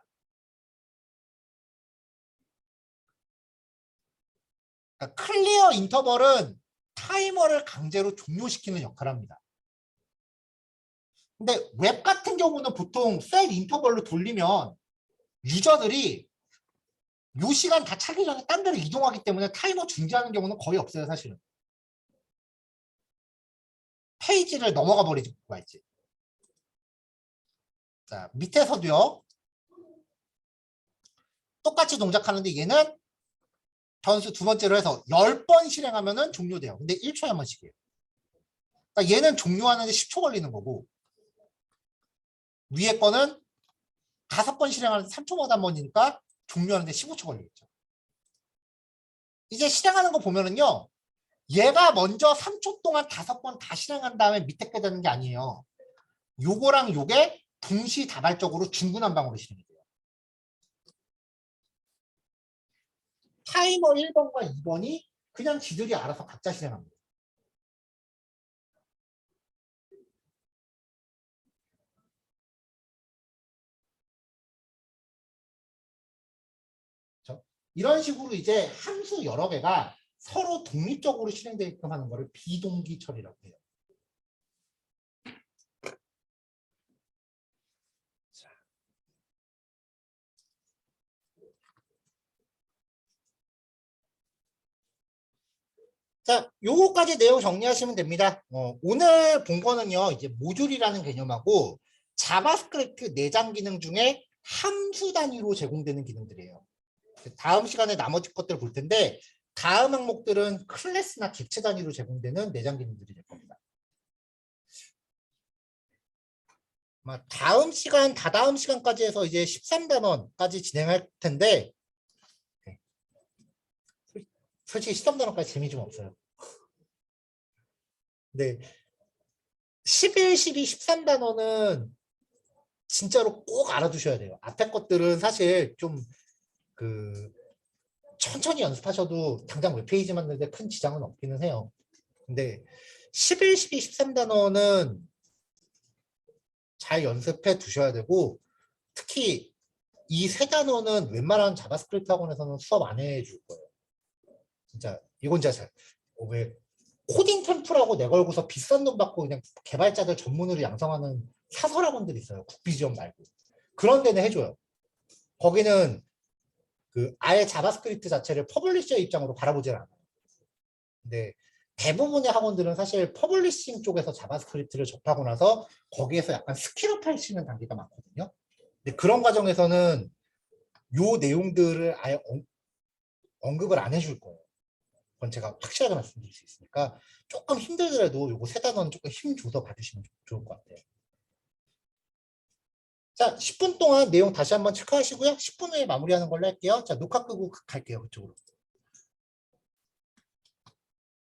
그러니까 클리어 인터벌은 타이머를 강제로 종료시키는 역할을 합니다. 근데 웹 같은 경우는 보통 셀 인터벌로 돌리면 유저들이 요 시간 다 차기 전에 딴 데로 이동하기 때문에 타이머 중지하는 경우는 거의 없어요, 사실은. 페이지를 넘어가 버리지 말지. 자, 밑에서도요. 똑같이 동작하는데 얘는 변수 두 번째로 해서 10번 실행하면은 종료돼요. 근데 1초에 한 번씩이에요. 그러니까 얘는 종료하는데 10초 걸리는 거고 위에 거는 5번 실행하는데 3초마다 한 번이니까 종료하는데 15초 걸리겠죠. 이제 실행하는 거 보면은요. 얘가 먼저 3초 동안 5번 다 실행한 다음에 밑에 게 되는 게 아니에요. 요거랑 요게 동시다발적으로 중구난방으로 실행이 돼요. 타이머 1번과 2번이 그냥 지들이 알아서 각자 실행합니다. 그렇죠? 이런 식으로 이제 함수 여러 개가 서로 독립적으로 실행되게끔 하는 거를 비동기 처리라고 해요. 자, 요거까지 내용 정리하시면 됩니다. 오늘 본 거는요, 이제 모듈이라는 개념하고 자바스크립트 내장 기능 중에 함수 단위로 제공되는 기능들이에요. 다음 시간에 나머지 것들을 볼 텐데 다음 항목들은 클래스나 객체 단위로 제공되는 내장 기능들이 될 겁니다. 다음 시간, 다다음 시간까지 해서 이제 13단원까지 진행할 텐데 솔직히 13단원까지 재미 좀 없어요. 근데 11, 12, 13단원은 진짜로 꼭 알아두셔야 돼요. 앞에 것들은 사실 좀 천천히 연습하셔도 당장 웹페이지 만드는데 큰 지장은 없기는 해요. 근데 11, 12, 13단원은 잘 연습해 두셔야 되고 특히 이 세 단원은 웬만한 자바스크립트 학원에서는 수업 안 해줄 거예요. 진짜 이건 진짜 왜 코딩 템플하고 내걸고서 비싼 돈 받고 그냥 개발자들 전문으로 양성하는 사설 학원들이 있어요. 국비 지원 말고. 그런 데는 해줘요. 거기는 아예 자바스크립트 자체를 퍼블리셔 입장으로 바라보질 않아요. 근데 대부분의 학원들은 사실 퍼블리싱 쪽에서 자바스크립트를 접하고 나서 거기에서 약간 스킬업 하시는 단계가 많거든요. 근데 그런 과정에서는 요 내용들을 아예 언급을 안 해줄 거예요. 그건 제가 확실하게 말씀드릴 수 있으니까 조금 힘들더라도 요거 세 단어는 조금 힘 줘서 봐주시면 좋을 것 같아요. 자, 10분 동안 내용 다시 한번 체크하시고요. 10분 후에 마무리하는 걸로 할게요. 자, 녹화 끄고 갈게요. 그쪽으로.